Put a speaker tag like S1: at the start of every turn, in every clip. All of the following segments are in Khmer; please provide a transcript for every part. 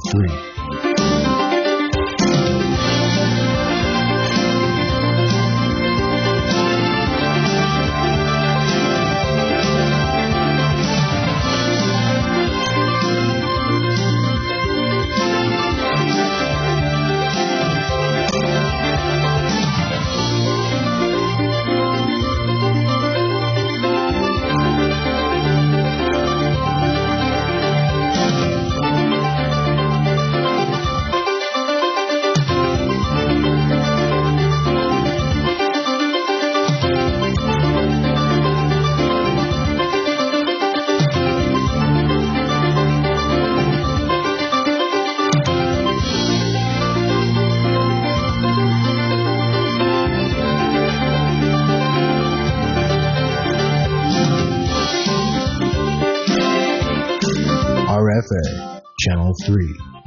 S1: 3. RFA Channel 3.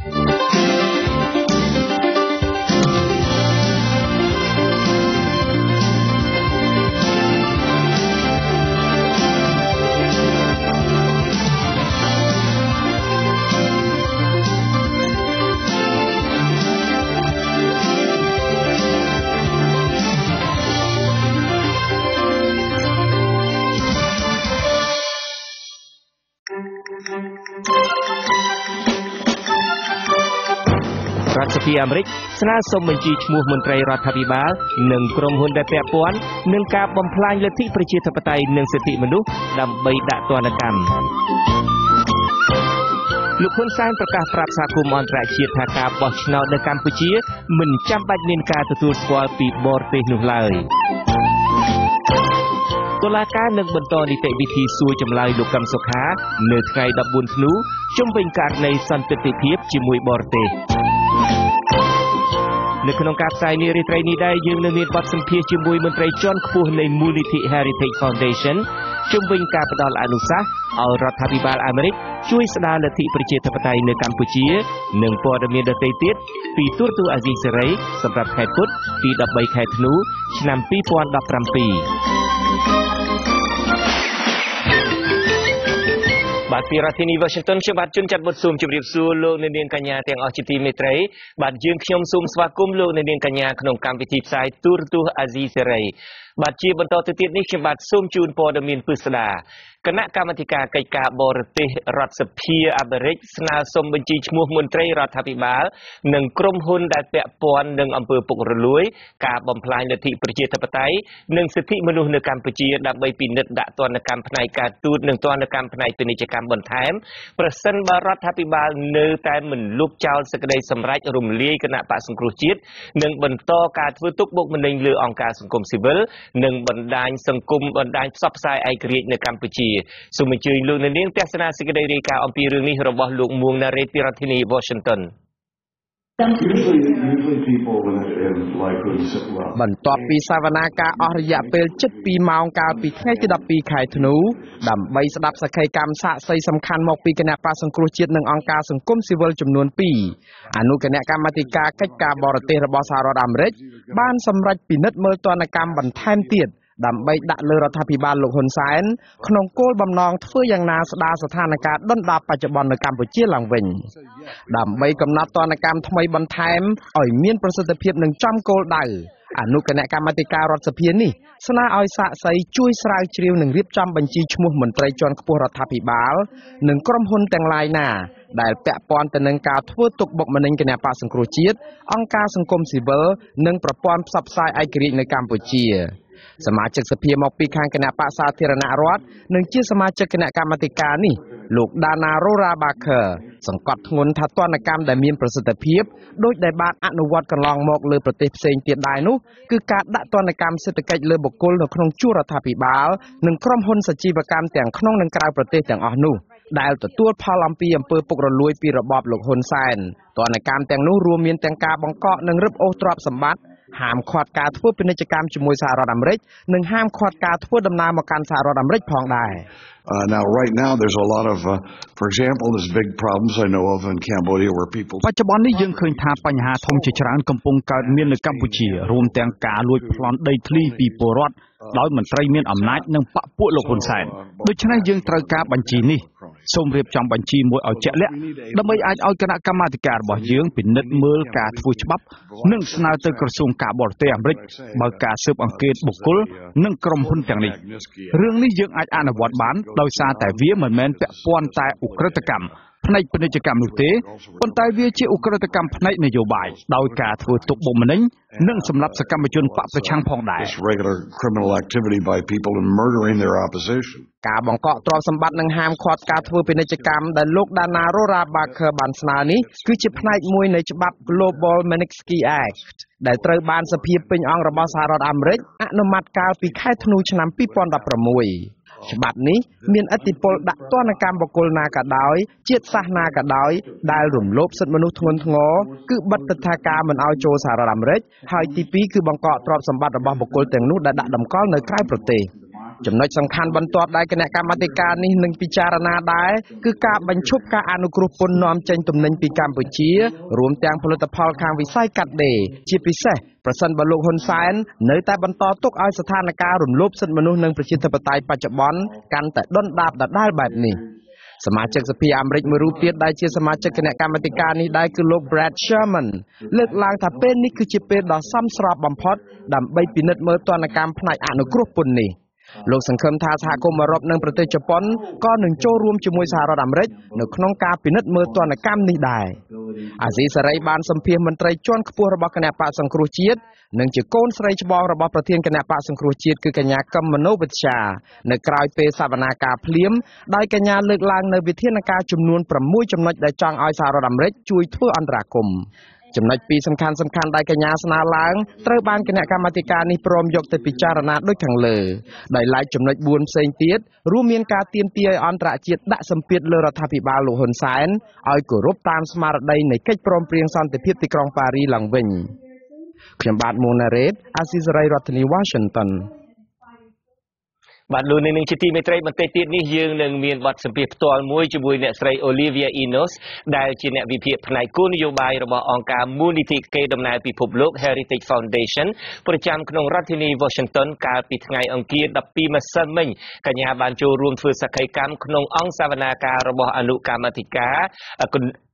S1: RFA អាមេរិកស្នើសុំបញ្ជីឈ្មោះមន្ត្រីរដ្ឋាភិបាលនិងក្រុមហ៊ុនដែលពាក់ព័ន្ធនឹងការបំផ្លាញលទ្ធិប្រជាធិបតេយ្យនិងសិទ្ធិមនុស្សដើម្បីដាក់ទណ្ឌកម្មលោកហ៊ុនសែនប្រកាសប្រាប់សហគមន៍អន្តរជាតិថាការបោះឆ្នោតនៅកម្ពុជាមិនចាំបាច់មានការទទួលស្គាល់ពីបរទេសនោះឡើយតុលាការនឹងបន្តនីតិវិធីសួរចម្លើយលោកកឹមសុខានៅថ្ងៃ14ធ្នូជុំវិញករណីសន្តិភាពជាមួយបរទេសនៅក្នុងការផ្សាយនារីត្រីនេះដែរយើងនឹងមានបទសម្ភាសន៍ជាមួយមន្ត្រីជាន់ខ្ពស់នៃមូលនិធិ Heritage Foundation ជុំវិញការផ្ដល់អនុសាសន៍ឲ្យរដ្ឋាភិបាលអាមេរិកជួយស្ដារលទ្ធិប្រជាធិបតេយ្យនៅកម្ពុជានិងព័ត៌មានដទៃទៀតពីទូរទស្សន៍អាស៊ីសេរីសម្រាប់ខែពុធទី13ខែធ្នូឆ្នាំ2017បាទពីរដ្ឋធានី Washington ខ្ញុំបាទជួនចាត់បុតស៊ូមជម្រាបសួរលោកអ្នកនាងកញ្ញាទាំងអស់ជាទីមេត្រីបាទយើងខ្ញុំសូមស្វាគមន៍លោកអ្នកនាងកញ្ញាក្នុងកម្មវិធីផ្សាយទូរទស្សន៍អាស៊ីសេរីបាទជាបន្តទៅទៀតនេះខ្ញុំបាទសូមជូនព័ត៌មានពិស្ដាគណៈកម្មាធិការកិច្ចការបរទេសរដ្ឋសភាអាមេរិកស្នើសុំបញ្ជីឈ្មោះមន្ត្រីរដ្ឋាភិបាលនិងក្រុមហ៊ុនដែលពាក់ព័ន្ធនឹងអំពើពុករលួយការបំផ្លាញលទ្ធិប្រជាធិបតេយ្យនិងសិទ្ធិមនុស្សនៅកម្ពុជាដើម្បីពិនិត្យដាក់ទណ្ឌកម្មផ្នែកការទូតនិងទណ្ឌកម្មផ្នែកពាណិជ្ជកម្មបន្ថែមប្រសិនបើរដ្ឋាភិបាលនៅតែមិនលុបចោលសេចក្តីសម្រេចរំលាយគណៈបក្សសង្គ្រោះជាតិនិងបន្តការធ្វើទុកបុកម្នេញលើអង្គការសង្គមស៊ីវិលនិងបណ្ដាញសង្គមបណ្ដាញផ្សព្វផ្សាយឯករាជ្យនៅកម្ពុជាសូមអញ្ជើញលោកអ្នកនាងទស្សនាសេចក្តីរាយការណ៍អំពីរឿងនេះរបស់លោកមួងណារ៉េតពីរដ្ឋធានី Washington
S2: បន្ទាប់ពីសវនាការអស់រយៈពេលជិត2ម៉ោងកាលពីថ្ងៃទី12ខែធ្នូដើម្បីស្ដាប់សក្ខីកម្មសាកសីសំខាន់មកពីគណៈបក្សសង្គ្រោះជាតិនិងអង្គការសង្គមស៊ីវិលចំនួន2អនុគណៈកម្មាធិការកិច្ចការបរទេសរបស់សហរដ្ឋអាមេរិកបានសម្រេចពិនិត្យមើលទណ្ឌកម្មបន្ថែមទៀតដើម្បីដាក់លើរដ្ឋាភិបាលលោកហ៊ុនសែនក្នុងគោលបំណងធ្វើយ៉ាងណាស្ដារស្ថានភាពដុនដាបបច្ចុប្បន្ននៅកម្ពុជាឡើងវិញដើម្បីកំណត់ទណ្ឌកម្មថ្មីបន្ថែមឲ្យមានប្រសិទ្ធភាពនិងចំគោលដៅអនុគណៈកម្មាធិការរដ្ឋសភានេះស្នើឲ្យសាកសីជួយស្រាវជ្រាវនិងរៀបចំបញ្ជីឈ្មោះមន្ត្រីជាន់ខ្ពស់រដ្ឋាភិបាលនិងក្រុមហ៊ុនទាំងឡាយណាដែលពាក់ព័ន្ធទៅនឹងការធ្វើទុកបុកម្នេញគណៈបក្សសង្គ្រោះជាតិអង្គការសង្គមស៊ីវិលនិងប្រព័ន្ធផ្សព្វផ្សាយឯករាជ្យនៅកម្ពុជាសមាជិកសភាមកពីខាងគណៈបក្សសាធារណរដ្ឋនិងជាសមាជិកគណៈកម្មាធិការនេះលោក Dana Rora Baker សង្កត់ធ្ងន់ថាទណ្ឌកម្មដែលមានប្រសិទ្ធភាពដោយដែលបានអនុវត្តកន្លងមកលើប្រទេសផ្សេងទៀតដែរនោះគឺការដាក់ទណ្ឌកម្មសេដ្ឋកិច្ចលើបុគ្គលនៅក្នុងជួររដ្ឋាភិបាលនិងក្រុមហ៊ុនសជីវកម្មទាំងក្នុងនិងក្រៅប្រទេសទាំងអស់នោះដែលទទួលផលអំពីអំពើពុករលួយពីរបបលោកហ៊ុនសែនទណ្ឌកម្មទាំងនោះរួមមានទាំងការបង្កកនិងរឹបអូសទ្រព្យសម្បត្តិហាមឃាត់ការធ្វើពាណិជ្ជកម្មជាមួយសហរដ្ឋអាមេរិកនិងហាមឃាត់ការធ្វើដំណើរមកកាន់សហរដ្ឋអាមេរិកផងដែរ
S3: Now right now there's a lot of for example there's big problems I know of in Cambodia where people
S4: បច្ចុប្បន្ននេះយើងឃើញថាបញ្ហាធំជាច្រើនកំពុងកើតមាននៅកម្ពុជារួមទាំងការលួចប្លន់ដីធ្លីពីពលរដ្ឋដោយមន្ត្រីមានអំណាចនិងបកពួកលោកហ៊ុនសែនដូច្នេះយើងត្រូវការបញ្ជីនេះ សូមរៀបចំបញ្ជីមួយឲ្យជាក់លាក់ដើម្បីអាចឲ្យគណៈកម្មាធិការរបស់យើងពិនិត្យមើលការធ្វើច្បាប់និងស្នើទៅក្រសួងការបរទេសអាមេរិកបើការស៊ើបអង្កេតបុគ្គលនិងក្រុមហ៊ុនទាំងនេះរឿងនេះយើងអាចអនុវត្តបានដោយសារតែវាមិនមែនពាក់ព័ន្ធតែឧក្រិដ្ឋកម្មផ្នែកពាណិជ្ជកម្មនោះទេប៉ុន្តែវាជាឧក្រិដ្ឋកម្មផ្នែកនយោបាយដោយការធ្វើទុកបុកម្នេញនិងសម្លាប់សកម្មជនបកប្រឆាំងផងដែរ
S2: ការបង្កក់ទ្រព្យសម្បត្តិនិងហាមឃាត់ការធ្វើពាណិជ្ជកម្មដែលលោក Dana Rora Baker បានស្នើនេះគឺជាផ្នែកមួយនៃច្បាប់ Global Magnitsky Act ដែលត្រូវបានសភាពេញអង្គរបស់សហរដ្ឋអាមេរិកអនុម័តកាលពីខែធ្នូឆ្នាំ 2016 ច្បាប់នេះមានឥទ្ធិពលដាក់ទណ្ឌកម្មបុគ្គលណាក៏ដោយជាតិសាសន៍ណាក៏ដោយដែលរំលោភសិទ្ធិមនុស្សធ្ងន់ធ្ងរគឺបិទទិដ្ឋាការមិនឲ្យចូលសហរដ្ឋអាមេរិកហើយទី2គឺបង្កកទ្រព្យសម្បត្តិរបស់បុគ្គលទាំងនោះដែលដាក់តម្កល់នៅក្រៅប្រទេសចំណុចសំខាន់បន្ទាប់ដែលគណៈកម្មាធិការនេះនឹងពិចារណាដែរគឺការបញ្ឈប់ការអនុគ្រោះពន្ធនាំចេញទំនិញពីកម្ពុជារួមទាំងផលិតផលខាងវិស័យកាត់ដេរជាពិសេសប្រសិនបើលោកហ៊ុនសែននៅតែបន្តទុកឲ្យស្ថានភាពរំលោភសិទ្ធិមនុស្សនិងប្រជាធិបតេយ្យបច្ចុប្បន្នកាន់តែដុនដាបដដែលបែបនេះសមាជិកសភាអាមេរិកមួយរូបទៀតដែលជាសមាជិកគណៈកម្មាធិការនេះដែរគឺលោក Brad Sherman លើកឡើងថាពេលនេះគឺជាពេលដ៏សមស្របបំផុតដើម្បីពិនិត្យមើលទណ្ឌកម្មផ្នែកអនុគ្រោះពន្ធនេះលោកសង្ឃឹមថាសហគមន៍អឺរ៉ុបនិងប្រទេសជប៉ុនក៏នឹងចូលរួមជាមួយសហរដ្ឋអាមេរិកនៅក្នុងការពិនិត្យមើលទណ្ឌកម្មនេះដែរអាស៊ីសេរីបានសម្ភាសមន្ត្រីជាន់ខ្ពស់របស់គណៈបកសង្គ្រោះជាតិនិងជាកូនស្រីច្បងរបស់ប្រធានគណៈបកសង្គ្រោះជាតិគឺកញ្ញាកឹមមនោវិជ្ជានៅក្រៅពេលសវនាការភ្លាមដោយកញ្ញាលើកឡើងនៅវិធានការចំនួន6ចំណុចដែលចង់ឲ្យសហរដ្ឋអាមេរិកជួយធ្វើអន្តរាគមន៍ចំណុចពីរសំខាន់ដែលកញ្ញាស្នើឡើងត្រូវបានគណៈកម្មាធិការនេះព្រមយកទៅពិចារណាដូចខាងលើដោយឡែកចំណុច4ផ្សេងទៀតរួមមានការទាមទារឲ្យអន្តរជាតិដាក់សម្ពាធលើរដ្ឋាភិបាលលោកហ៊ុនសែនឲ្យគោរពតាមស្មារតីនៃកិច្ចព្រមព្រៀងសន្តិភាពទីក្រុងប៉ារីឡើងវិញខ្ញុំបាទមូណារ៉េតអាស៊ីសេរីរដ្ឋធានី Washington
S1: បាទលោកនាងជាទីមេត្រីបន្តិចទៀតនេះយើងនឹងមានបទសម្ភាសន៍ផ្ទាល់មួយជាមួយអ្នកស្រី Olivia Enos ដែលជាអ្នកវិភាគផ្នែកគោលនយោបាយរបស់អង្គការមូលនិធិកេរដំណែលពិភពលោក Heritage Foundation ប្រចាំក្នុងរដ្ឋធានី Washington កាលពីថ្ងៃអង្គារ12ម្សិលមិញកញ្ញាបានចូលរួមធ្វើសកម្មកម្មក្នុងអង្គសវនាការរបស់អនុកម្មាធិការ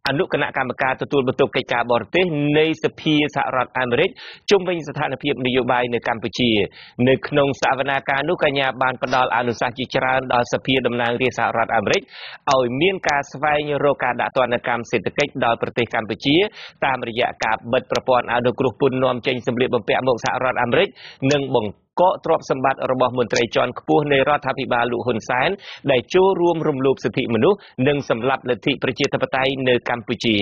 S1: អនុគណៈកម្មការទទួលបន្ទុកកិច្ចការបរទេសនៃសភាសហរដ្ឋអាមេរិកជុំវិញស្ថានភាពនយោបាយនៅកម្ពុជានៅក្នុងសវនាការនោះកញ្ញាបានផ្ដល់អនុសាសន៍ជាច្រើនដល់សភាតំណាងរាស្ត្រសហរដ្ឋអាមេរិកឲ្យមានការស្វែងរកការដាក់ទណ្ឌកម្មសេដ្ឋកិច្ចដល់ប្រទេសកម្ពុជាតាមរយៈការបិទប្រព័ន្ធអនុគ្រោះពន្ធនាំចេញសម្ភារបំពាក់មកសហរដ្ឋអាមេរិកនិងបង្កកទ្រព្យសម្បត្តិរបស់មន្ត្រីជាន់ខ្ពស់នៃរដ្ឋាភិបាលលោកហ៊ុនសែនដែលចូលរួមរំលោភសិទ្ធិមនុស្សនិងសម្លាប់លទ្ធិប្រជាធិបតេយ្យនៅកម្ពុជា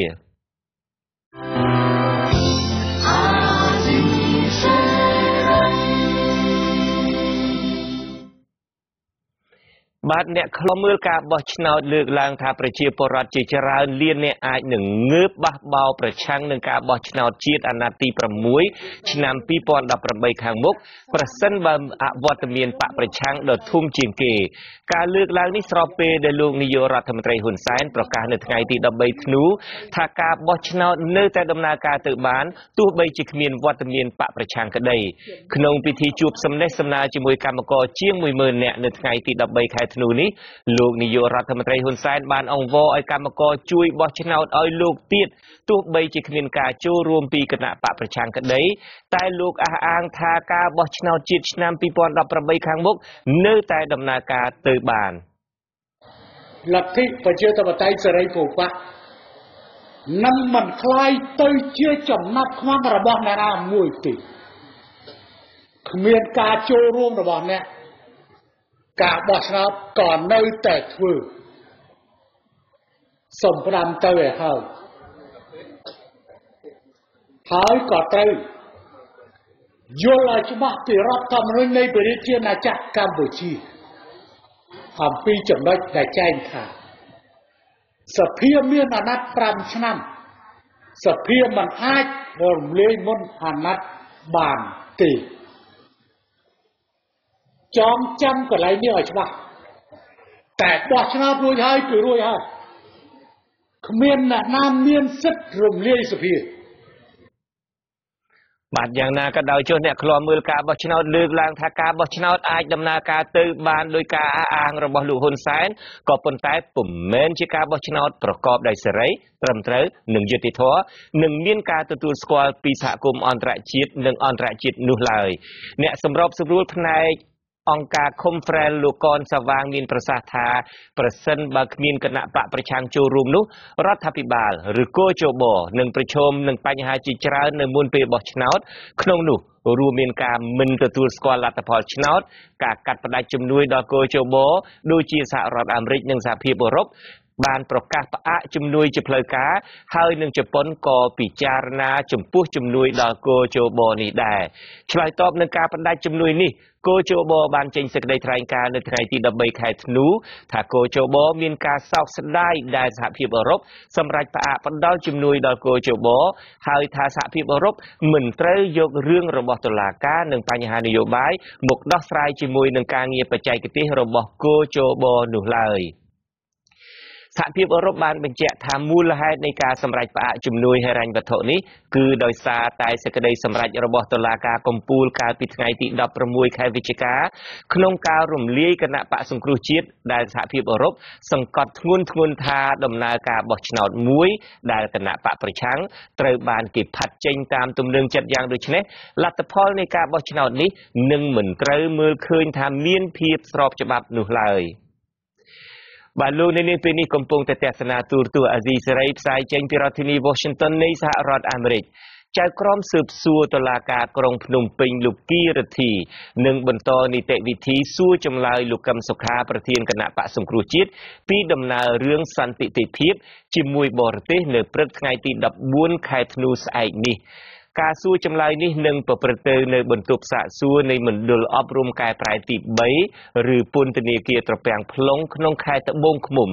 S1: បាទអ្នកខ្លំមើលការបោះឆ្នោតលើកឡើងថាប្រជាពលរដ្ឋជាច្រើនលានអ្នកអាចនឹងងើបបះបោរប្រឆាំងនឹងការបោះឆ្នោតជាតិអាណត្តិទី6ឆ្នាំ2018ខាងមុខប្រសិនបើអវត្តមានបកប្រឆាំងដ៏ធំជាងគេការលើកឡើងនេះស្របពេលដែលលោកនាយករដ្ឋមន្ត្រីហ៊ុនសែនប្រកាសនៅថ្ងៃទី13ធ្នូថាការបោះឆ្នោតនៅតែដំណើរការទៅបានទោះបីជាគ្មានវត្តមានបកប្រឆាំងក្តីក្នុងពិធីជួបសំណេះសំណាលជាមួយគណៈកម្មការជាង 10000 នាក់នៅថ្ងៃទី13ខែធ្នូនេះលោកនាយករដ្ឋមន្ត្រីហ៊ុនសែនបានអង្វរឲ្យគណៈកម្មការជួយបោះឆ្នោតឲ្យលោកទៀតទោះបីជាគ្មានការចូលរួមពីគណៈបកប្រឆាំងក្តីតែលោកអះអាងថាការបោះឆ្នោតជាតិឆ្នាំ2018ខាងមុខនៅតែដំណើរការទៅបាន
S5: លទ្ធិប្រជាធិបតេយ្យសេរីពពកនឹងមិនคล้ายទៅជាចំណាប់ខ្មាំរបស់អ្នកណាមួយទេគ្មានការចូលរួមរបស់អ្នកការបោះឆ្នោតក៏នៅតែធ្វើសំប្រាំទៅឲ្យហើយក៏ត្រូវយល់ឲ្យច្បាស់ពីរដ្ឋធម្មនុញ្ញនៃប្រជាណាចក្រកម្ពុជាអំពីចំណុចដែលចែងថាសភាមានអាណត្តិ5ឆ្នាំសភាមិនអាចរំលាយមុនអាណត្តិបានទេចងចាំកន្លែងនេះឲ្យច្បាស់តែបោះឆ្នោតរួចហើយគឺរួចហើយគ្មានអ្នកណាមានសិទ្ធិរំលាយសភា
S1: បាទយ៉ាងណាក៏ដោយចុះអ្នកឃ្លាំមើលការបោះឆ្នោតលើកឡើងថាការបោះឆ្នោតអាចដំណើរការទៅបានដោយការអះអាងរបស់លោកហ៊ុនសែនក៏ប៉ុន្តែពុំមែនជាការបោះឆ្នោតប្រកបដោយសេរីត្រឹមត្រូវនិងយុត្តិធម៌និងមានការទទួលស្គាល់ពីសហគមន៍អន្តរជាតិនិងអន្តរជាតិនោះឡើយអ្នកសម្របសម្រួលផ្នែកអង្គការ Conference លោកកនសាវាងមានប្រសាសន៍ថាប្រសិនបើគ្មានគណៈបកប្រឆាំងចូលរួមនោះរដ្ឋាភិបាលឬគោជបនឹងប្រឈមនឹងបញ្ហាជាច្រើននៅមុនពេលបោះឆ្នោតក្នុងនោះរួមមានការមិនទទួលស្គាល់លទ្ធផលឆ្នោតការកាត់ផ្តាច់ជំនួយដល់គោជបដូចជាសហរដ្ឋអាមេរិកនិងសហភាពអឺរ៉ុបបានប្រកាសផ្អាកជំនួយជាផ្លូវការហើយនឹងជប៉ុនក៏ពិចារណាចំពោះជំនួយដល់គោជបនេះដែរឆ្លើយតបនឹងការផ្តាច់ជំនួយនេះគោជបបានចេញសេចក្តីថ្លែងការណ៍នៅថ្ងៃទី13ខែធ្នូថាគោជបមានការសោកស្ដាយដែលសហភាពអឺរ៉ុបសម្រេចផ្អាកផ្ដល់ជំនួយដល់គោជបហើយថាសហភាពអឺរ៉ុបមិនត្រូវយករឿងរបស់តុលាការនិងបញ្ហានយោបាយមកដោះស្រាយជាមួយនឹងការងារបច្ចេកទេសរបស់គោជបនោះឡើយសហភាពអឺរ៉ុបបានបញ្ជាក់ថាមូលហេតុនៃការសម្រេចផ្អាកជំនួយហិរញ្ញវត្ថុនេះគឺដោយសារតែសេចក្តីសម្រេចរបស់តុលាការកំពូលកាលពីថ្ងៃទី16ខែវិច្ឆិកាក្នុងការរំលាយគណៈបក្សសង្គ្រោះជាតិដែលសហភាពអឺរ៉ុបសង្កត់ធ្ងន់ធ្ងរថាដំណើរការបោះឆ្នោតមួយដែលគណៈបកប្រឆាំងត្រូវបានគេផាត់ចេញតាមទំនឹងចិត្តយ៉ាងដូចនេះលទ្ធផលនៃការបោះឆ្នោតនេះនឹងមិនត្រូវមើលឃើញថាមានភាពស្របច្បាប់នោះឡើយបាទលោកនៅនេះពេលនេះកំពុងតែទស្សនាទូរទស្សន៍អាស៊ីសេរីផ្សាយចេញពីរដ្ឋធានី Washington នៃសហរដ្ឋអាមេរិកចៅក្រមស៊ើបសួរតុលាការក្រុងភ្នំពេញលោកគីរទ្ធីនឹងបន្តនីតិវិធីសួរចម្លើយលោកកឹមសុខាប្រធានគណៈបក្សសង្គ្រោះជាតិពីដំណើររឿងសន្តិភាពជាមួយបរទេសនៅព្រឹកថ្ងៃទី14ខែធ្នូស្អែកនេះការសួរចម្លើយនេះនឹងប្រព្រឹត្តទៅនៅបន្ទប់សាកសួរនៃមណ្ឌលអប់រំកែប្រែទី3ឬពន្ធនាគារត្រពាំង plong ក្នុងខេត្តត្បូងឃ្មុំ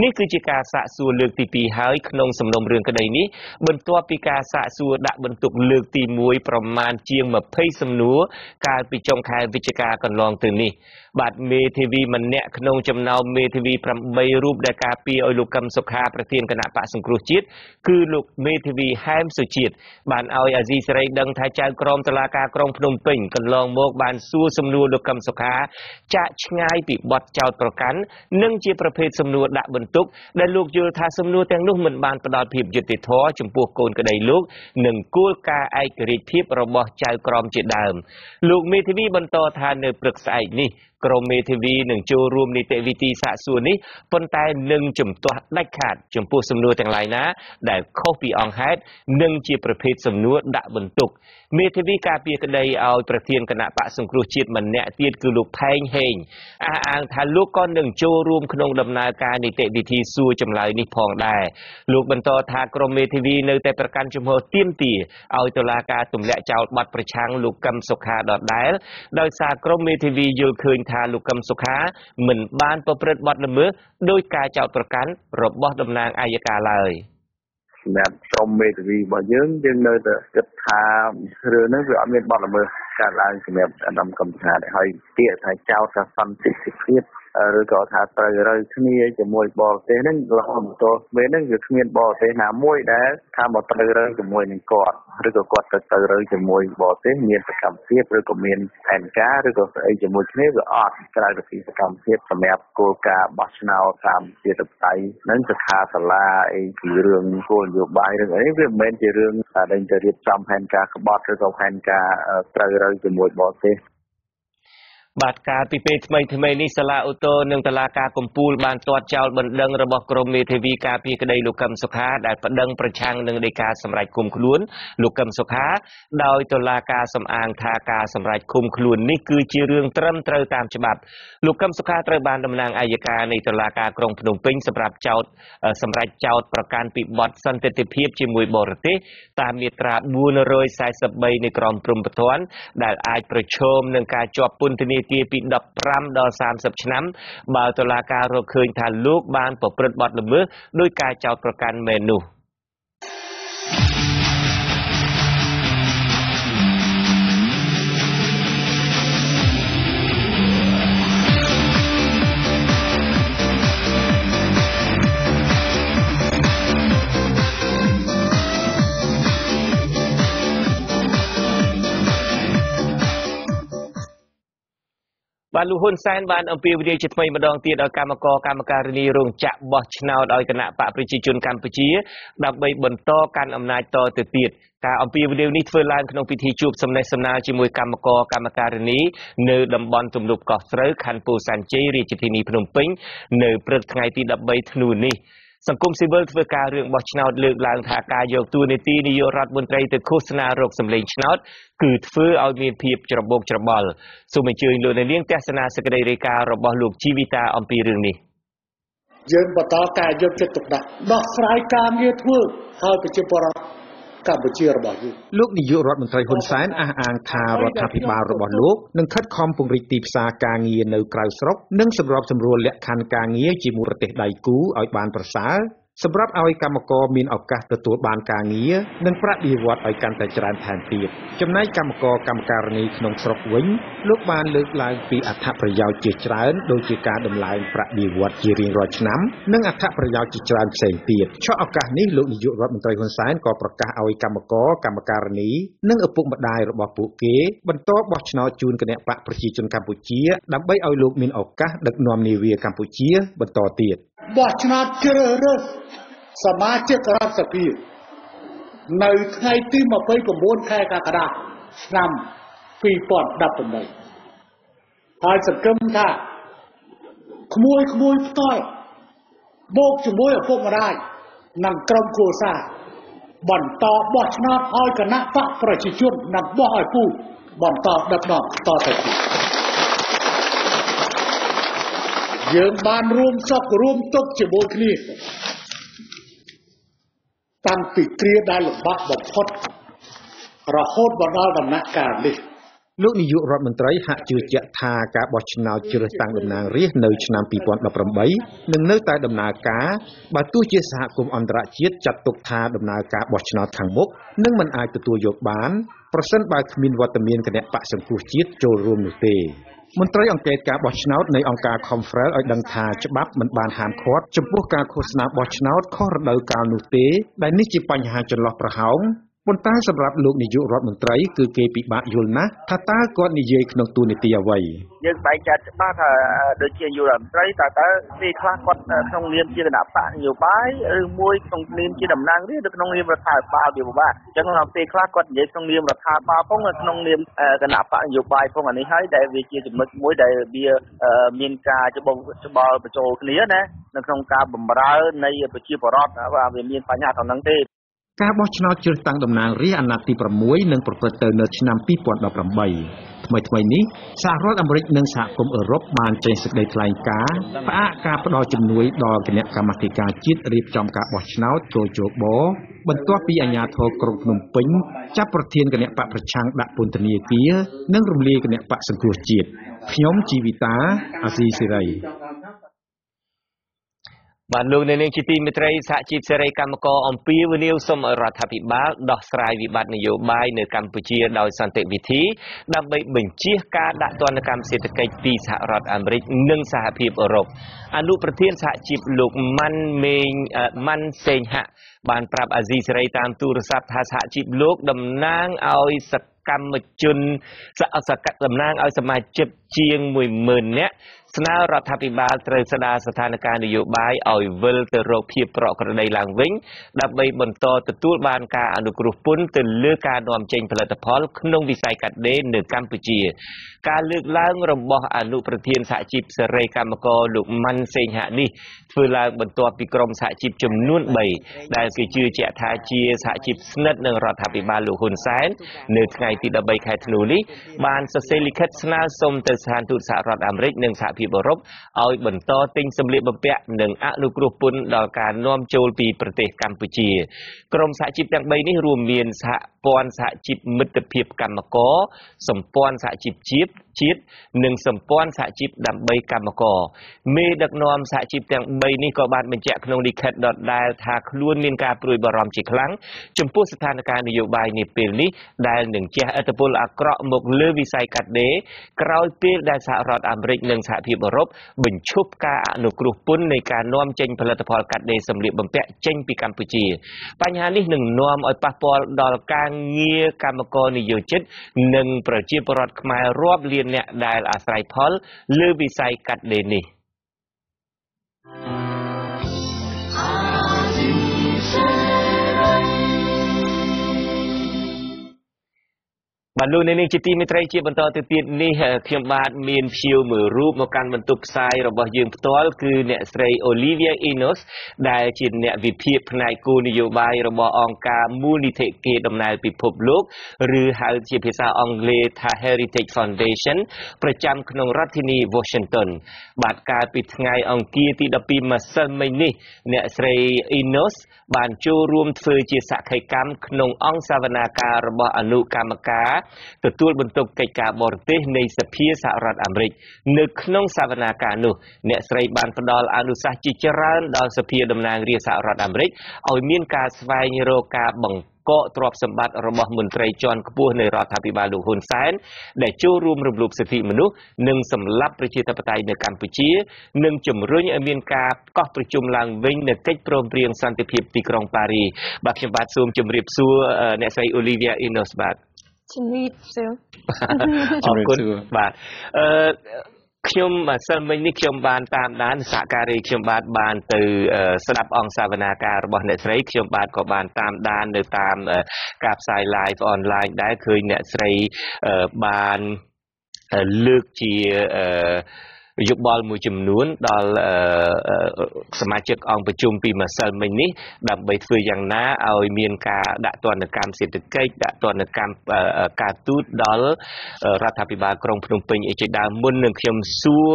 S1: នេះគឺជាការសាកសួរលើកទី2ហើយក្នុងសំណុំរឿងក្តីនេះបន្ទាប់ពីការសាកសួរដាក់បន្ទុកលើកទី1ប្រមាណជាង20សំណួរកាលពីចុងខែវិច្ឆិកាកន្លងទៅនេះបាទមេធាវីម្នាក់ក្នុងចំណោមមេធាវី8រូបដែលការពារឲ្យលោកកឹមសុខាប្រធានគណៈបក្សសង្គ្រោះជាតិគឺលោកមេធាវីហែមសុជាតិបានឲ្យអាស៊ីសេរីដឹងថាចៅក្រមតុលាការក្រុងភ្នំពេញកន្លងមកបានសួរសំណួរលោកកឹមសុខាចាក់ឆ្ងាយពីបទចោទប្រកាន់និងជាប្រភេទសំណួរដាក់បន្ទុកដែលលោកយល់ថាសំណួរទាំងនោះមិនបានផ្ដល់ភាពយុត្តិធម៌ចំពោះកូនក្តីលោកនិងគោលការណ៍ឯករាជ្យភាពរបស់ចៅក្រមជាដើមលោកមេធាវីបន្តថានៅព្រឹកស្អែកនេះក្រុមមេធាវីនឹងចូលរួមនីតិវិធីសាកសួរនេះប៉ុន្តែនឹងជំទាស់ដាច់ខាតចំពោះសំណួរទាំងឡាយណាដែលខុសពីអង្គហេតុនិងជាប្រភេទសំណួរដាក់បន្ទុកមេធាវីការពារក្តីឲ្យប្រធានគណៈបក្សសង្គ្រោះជាតិម្នាក់ទៀតគឺលោកផែងហេងអះអាងថាលោកក៏នឹងចូលរួមក្នុងដំណើរការនីតិវិធីសួរចម្លើយនេះផងដែរលោកបន្តថាក្រុមមេធាវីនៅតែប្រកាន់ជំហរទាមទារឲ្យតុលាការទម្លាក់ចោលបទប្រឆាំងលោកកឹមសុខាដដែលដោយសារក្រុមមេធាវីយល់ឃើញថាលោកកឹមសុខាមិនបានប្រព្រឹត្តបទល្មើសដោយការចោទប្រកាន់របស់តំណាងអัยការឡើយ
S6: សម្រាប់ក្រុមមេធាវីរបស់យើងនៅតែគិតថារឿងនេះវាអត់មានបទល្មើសកើតឡើងសម្រាប់អាដាមកឹមសុខាទេហើយពាក្យថាចោទថាសន្តិភាពឬក៏ថាត្រូវរើគ្នាជាមួយបរទេសហ្នឹងរហូតមកទល់ពេលហ្នឹងវាគ្មានបរទេសណាមួយដែលថាមកត្រូវរើជាមួយនឹងគាត់ឬក៏គាត់ទៅរើជាមួយបរទេសមានសកម្មភាពឬក៏មានផែនការឬក៏ស្អីជាមួយគ្នាវាអត់ក្រៅពីសកម្មភាពសម្រាប់គោលការណ៍បោះឆ្នោតតាមជាតបតៃហ្នឹងទៅថាសាលាអីពីរឿងគោលនយោបាយរឿងអីវាមិនមែនជារឿងដែលទៅរៀបចំផែនការក្បត់ឬក៏ផែនការត្រូវរើជាមួយបរទេស
S1: បាទកាលពីពេលថ្មីនេះសាលាឧទ្ធរនិងតុលាការកំពូលបានទាត់ចោលបណ្ដឹងរបស់ក្រុមមេធាវីការពារក្តីលោកកឹមសុខាដែលប្តឹងប្រឆាំងនឹងដីកាសម្រេចឃុំខ្លួនលោកកឹមសុខាដោយតុលាការសំអាងថាការសម្រេចឃុំខ្លួននេះគឺជារឿងត្រឹមត្រូវតាមច្បាប់លោកកឹមសុខាត្រូវបានតំណាងអัยការនៃតុលាការក្រុងភ្នំពេញសម្រាប់សម្រេចចោទប្រកាន់ពីបទសន្តិភាពជាមួយបរទេសតាមមាត្រា443នៃក្រមព្រហ្មទណ្ឌដែលអាចប្រឈមនឹងការជាប់ពន្ធនាគារពី15ដល់30ឆ្នាំបើតុលាការរកឃើញថាលោកបានប្រព្រឹត្តបទល្មើសដោយការចោទប្រកាន់មែននោះ បានលោកហ៊ុនសែនបានអំពាវនាវជាថ្មីម្ដងទៀតឲ្យកម្មការនីរោងចក្របោះឆ្នោតឲ្យគណៈបកប្រជាជនកម្ពុជាដើម្បីបន្តកាន់អំណាចតទៅទៀតការអំពាវនាវនេះធ្វើឡើងក្នុងពិធីជួបសំណេះសំណាលជាមួយកម្មការនីនៅតំបន់ទំនប់កោះស្រូវខណ្ឌពោធិ៍សែនជ័យរាជធានីភ្នំពេញនៅព្រឹកថ្ងៃទី13ធ្នូនេះសង្គមស៊ីវិលធ្វើការរឿងបោះឆ្នោតលើកឡើងថាការយកតួនាទីនាយករដ្ឋមន្ត្រីទៅឃោសនារកសម្លេងឆ្នោតគឺធ្វើឲ្យមានភាពច្របូកច្របល់សូមអញ្ជើញលោកនាងទស្សនាសេចក្តីរាយការណ៍របស់លោកជីវិតាអំពីរឿងនេះ
S5: យើងបន្តការយកចិត្តទុកដាក់ដោះស្រាយការងារធ្វើឲ្យប្រជាពលរដ្ឋកម្ពុជារបស់យើង
S2: លោកនាយករដ្ឋមន្ត្រីហ៊ុនសែនអះអាងថារដ្ឋាភិបាលរបស់លោកនឹងខិតខំពង្រីកទីផ្សារការងារនៅក្រៅស្រុកនិងសម្របសម្រួលលក្ខខណ្ឌការងារជាមួយប្រទេសដៃគូឲ្យបានប្រសើរសម្រាប់ឲ្យកម្មករមានឱកាសទទួលបានការងារនិងប្រាក់បៀវត្សឲ្យកាន់តែច្រើនថែមទៀតចំណែកកម្មការនីក្នុងស្រុកវិញលោកបានលើកឡើងពីអត្ថប្រយោជន៍ជាច្រើនដូចជាការដំឡើងប្រាក់បៀវត្សជារៀងរាល់ឆ្នាំនិងអត្ថប្រយោជន៍ជាច្រើនផ្សេងទៀតឆក់ឱកាសនេះលោកនាយករដ្ឋមន្ត្រីហ៊ុនសែនក៏ប្រកាសឲ្យកម្មការនីនិងឪពុកម្ដាយរបស់ពួកគេបន្តបោះឆ្នោតជូនគណៈបកប្រជាជនកម្ពុជាដើម្បីឲ្យលោកមានឱកាសដឹកនាំនាវាកម្ពុជាបន្តទៀត
S5: បោះឆ្នោតជ្រើសរើសសមាជិករដ្ឋសភានៅថ្ងៃទី29ខែកក្កដាឆ្នាំ2018ហើយសង្ឃឹមថាក្មួយផ្ទាល់បូកជាមួយឪពុកម្ដាយនិងក្រុមគ្រួសារបន្តបោះឆ្នោតឲ្យគណៈបកប្រជាជននិងបោះឲ្យពូបន្តដឹកនាំតទៅទៀតយើងបានរួមសុខរួមទុក្ខជាមួយគ្នាតាំងពីគ្រាដែលលំបាកបំផុតរហូតមកដល់ដំណាក់កាលនេះ
S2: លោកនាយករដ្ឋមន្ត្រីហាក់ជឿជាក់ថាការបោះឆ្នោតជ្រើសតាំងតំណាងរាស្ត្រនៅឆ្នាំ2018នឹងនៅតែដំណើរការបើទោះជាសហគមន៍អន្តរជាតិចាត់ទុកថាដំណើរការបោះឆ្នោតខាងមុខនឹងមិនអាចទទួលយកបានប្រសិនបើគ្មានវត្តមានគណៈបកសង្គ្រោះជាតិចូលរួមនោះទេមន្ត្រីអង្កេតការបោះឆ្នោតនៃអង្គការ Conference ឲ្យដឹងថាច្បាប់មិនបានហាមឃាត់ចំពោះការឃោសនាបោះឆ្នោតខុសរដូវកាលនោះទេដែលនេះជាបញ្ហាចន្លោះប្រហោងប៉ុន្តែសម្រាប់លោកនាយករដ្ឋមន្ត្រីគឺគេពិបាកយល់ណាស់ថាតើគាត់និយាយក្នុងទូនីតិអ្វី
S6: យើងបែងចែកច្បាស់ថាដូចជានាយករដ្ឋមន្ត្រីតើពេលខ្លះគាត់ក្នុងនាមជាគណៈបកនយោបាយឬមួយក្នុងនាមជាតំណាងរាស្ត្រឬក្នុងនាមរដ្ឋាភិបាលវាពិបាកអញ្ចឹងពេលខ្លះគាត់និយាយក្នុងនាមរដ្ឋាភិបាលផងក្នុងនាមគណៈបកនយោបាយផងអានេះហើយដែលវាជាចំណុចមួយដែលវាមានការច្បល់បញ្ចូលគ្នាណានៅក្នុងការបម្រើនៃប្រជាពលរដ្ឋបាទវាមានបញ្ហាក្នុងហ្នឹងទេ
S2: ការបោះឆ្នោតជ្រើសតាំងតំណាងរាស្ត្រអាណត្តិទី6នឹងប្រព្រឹត្តទៅនៅឆ្នាំ2018ថ្មីនេះសហរដ្ឋអាមេរិកនិងសហគមន៍អឺរ៉ុបបានចេញសេចក្តីថ្លែងការណ៍ផ្អាកការផ្ដល់ជំនួយដល់គណៈកម្មាធិការជាតិរៀបចំការបោះឆ្នោតកោជបបន្ទាប់ពីអាជ្ញាធរក្រុងភ្នំពេញចាប់ប្រធានគណៈបកប្រឆាំងដាក់ពន្ធនាគារនិងរំលាយគណៈបកសង្គ្រោះជាតិខ្ញុំជីវិតាអាស៊ីសេរី
S1: បានលោកនៅនឹងជាទីមេត្រីសហជីពសេរីកម្មករអំពាវនាវសូមឲ្យរដ្ឋាភិបាលដោះស្រាយវិបត្តិនយោបាយនៅកម្ពុជាដោយសន្តិវិធីដើម្បីបញ្ជៀសការដាក់ទណ្ឌកម្មសេដ្ឋកិច្ចពីសហរដ្ឋអាមេរិកនិងសហភាពអឺរ៉ុបអនុប្រធានសហជីពលោកម៉ាន់សេងហាក់បានប្រាប់អាស៊ីសេរីតាមទូរស័ព្ទថាសហជីពលោកតំណាងឲ្យកម្មជនតំណាងឲ្យសមាជិកជាង 10,000 នាក់ស្នើរដ្ឋាភិបាលត្រូវស្ដារស្ថានភាពនយោបាយឲ្យវិលទៅរកភាពប្រក្រតីឡើងវិញដើម្បីបន្តទទួលបានការអនុគ្រោះពន្ធទៅលើការនាំចេញផលិតផលក្នុងវិស័យកាត់ដេរនៅកម្ពុជាការលើកឡើងរបស់អនុប្រធានសហជីពសេរីកម្មករលោកម៉ាន់សេងហាក់នេះធ្វើឡើងបន្ទាប់ពីក្រុមសហជីពចំនួន3ដែលគេជឿជាក់ថាជាសហជីពស្និទ្ធនឹងរដ្ឋាភិបាលលោកហ៊ុនសែននៅថ្ងៃទី13ខែធ្នូនេះបានសរសេរលិខិតស្នើសុំទៅស្ថានទូតសហរដ្ឋអាមេរិកនិងសហភាពអឺរ៉ុបឲ្យបន្តទិញសម្លៀកបំពាក់និងអនុគ្រោះពន្ធដល់ការនាំចូលពីប្រទេសកម្ពុជាក្រុមសហជីពទាំង3នេះរួមមានសហព័ន្ធសហជីពមិត្តភាពកម្មករសម្ព័ន្ធសហជីពជាតិនិងសម្ព័ន្ធសហជីពដើម្បីកម្មករមេដឹកនាំសហជីពទាំង3នេះក៏បានបញ្ជាក់ក្នុងលិខិតដដែលថាខ្លួនមានការព្រួយបារម្ភជាខ្លាំងចំពោះស្ថានភាពនយោបាយនាពេលនេះដែលនឹងជះឥទ្ធិពលអាក្រក់មកលើវិស័យកាត់ដេរក្រោយពេលដែលសហរដ្ឋអាមេរិកនិងសហ ភាពអឺរ៉ុបបញ្ឈប់ការអនុគ្រោះពន្ធនៃការនាំចេញផលិតផលកាត់ដេរសម្លៀកបំពាក់ចេញពីកម្ពុជាបញ្ហានេះនឹងនាំឲ្យប៉ះពាល់ដល់ការងារកម្មករនិយោជិតនិងប្រជាពលរដ្ឋខ្មែររាប់លានអ្នកដែលអាស្រ័យផលលើវិស័យកាត់ដេរនេះបាទលោកនាងជាទីមេត្រីជាបន្តទៅទៀតនេះខ្ញុំបាទមានភ្ញៀវមួយរូបមកកាន់បន្ទប់ផ្សាយរបស់យើងផ្ទាល់គឺអ្នកស្រី Olivia Enos ដែលជាអ្នកវិភាគផ្នែកគោលនយោបាយរបស់អង្គការមូលនិធិគេដំណើរពិភពលោកឬហៅជាភាសាអង់គ្លេសថា Heritage Foundation ប្រចាំក្នុងរដ្ឋធានី Washington បាទកាលពីថ្ងៃអង្គារទី12ម្សិលមិញនេះអ្នកស្រី Enos បានចូលរួមធ្វើជាសក្ខីកម្មក្នុងអង្គសវនាការរបស់អនុកម្មការទទួលបន្ទុកកិច្ចការបរទេសនៃសភាសហរដ្ឋអាមេរិកនៅក្នុងសវនាការនោះអ្នកស្រីបានផ្ដល់អនុសាសន៍ជាច្រើនដល់សភាតំណាងរាស្ត្រសហរដ្ឋអាមេរិកឲ្យមានការស្វែងរកការបង្កកទ្រព្យសម្បត្តិរបស់មន្ត្រីជាន់ខ្ពស់នៃរដ្ឋាភិបាលលោកហ៊ុនសែនដែលចូលរួមរំលោភសិទ្ធិមនុស្សនិងសម្លាប់ប្រជាធិបតេយ្យនៅកម្ពុជានិងជំរុញឲ្យមានការកោះប្រជុំឡើងវិញនៅកិច្ចព្រមព្រៀងសន្តិភាពទីក្រុងប៉ារីបាទខ្ញុំបាទសូមជម្រាបសួរអ្នកស្រី Olivia Enos បាទ
S7: ជំរាបសួរ
S1: អរគុណបាទខ្ញុំសិលមិញនេះខ្ញុំបានតាមដានសហការីខ្ញុំបានទៅស្ដាប់អង្គសវនាការរបស់អ្នកស្រីខ្ញុំបាទក៏បានតាមដាននៅតាមការផ្សាយ live online ដែរឃើញអ្នកស្រីបានលើកជាយោបល់មួយចំនួនដល់សមាជិកអង្គប្រជុំពីម្សិលមិញនេះដើម្បីធ្វើយ៉ាងណាឲ្យមានការដាក់ទណ្ឌកម្មសេដ្ឋកិច្ចដាក់ទណ្ឌកម្មការទូតដល់រដ្ឋាភិបាលក្រុងភ្នំពេញជាដើមមុននឹងខ្ញុំសួរ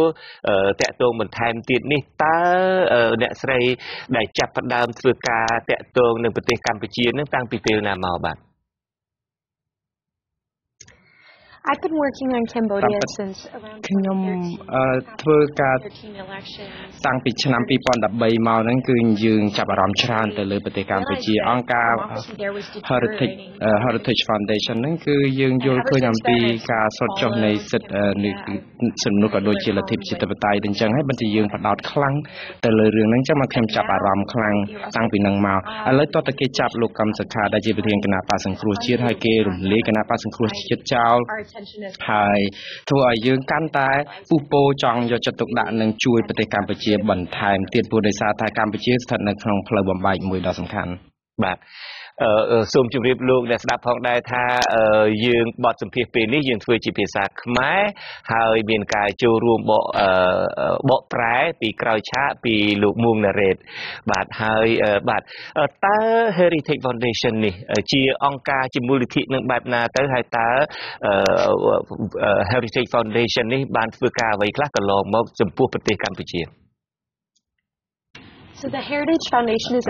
S1: តាក់ទងបន្ថែមទៀតនេះតើអ្នកស្រីដែលចាប់ផ្ដើមធ្វើការតាក់ទងនឹងប្រទេសកម្ពុជានឹងតាំងពីពេលណាមកបាទ
S7: I've been working on Cambodia since around
S2: ខ្ញុំធ្វើការតាំងពីឆ្នាំ2013មកហ្នឹងគឺយើងចាប់អារម្មណ៍ច្រើនទៅលើប្រទេសកម្ពុជាអង្គការ Heritage Foundation ហ្នឹងគឺយើងយល់ឃើញអំពីការស្រុតចុះនៃសិទ្ធិសំណុកក៏ដូចជាលទ្ធិប្រជាធិបតេយ្យអញ្ចឹងហើយបើជាយើងផ្ដោតខ្លាំងទៅលើរឿងហ្នឹងចឹងមកខ្ញុំចាប់អារម្មណ៍ខ្លាំងតាំងពីហ្នឹងមកឥឡូវតើគេចាប់លោកកម្មសខាដែលជាប្រធានគណៈបក្សសង្គ្រោះជាតិហើយគេរំលាយគណៈបក្សសង្គ្រោះជាតិចោលហើយធ្វើឲ្យយើងកាន់តែពុះពោចង់យកចិត្តទុកដាក់នឹងជួយប្រទេសកម្ពុជាបន្ថែមទៀតព្រោះដោយសារតែកម្ពុជាស្ថិតនៅក្នុងផ្លូវបំបែកមួយដ៏សំខាន់
S1: បាទសូមជម្រាបលោកអ្នកស្ដាប់ផងដែរថាយើងបទសម្ភាសន៍ពេលនេះយើងធ្វើជាភាសាខ្មែរហើយមានការចូលរួមបកប្រែពីក្រោយឆាកពីលោកមួងណារ៉េតបាទហើយបាទតើ Heritage Foundation នេះជាអង្គការជាមូលនិធិនឹងបែបណាទៅហើយតើ Heritage Foundation នេះបានធ្វើការអ្វីខ្លះកន្លងមកចំពោះប្រទេសកម្ពុជា
S7: So the Heritage Foundation is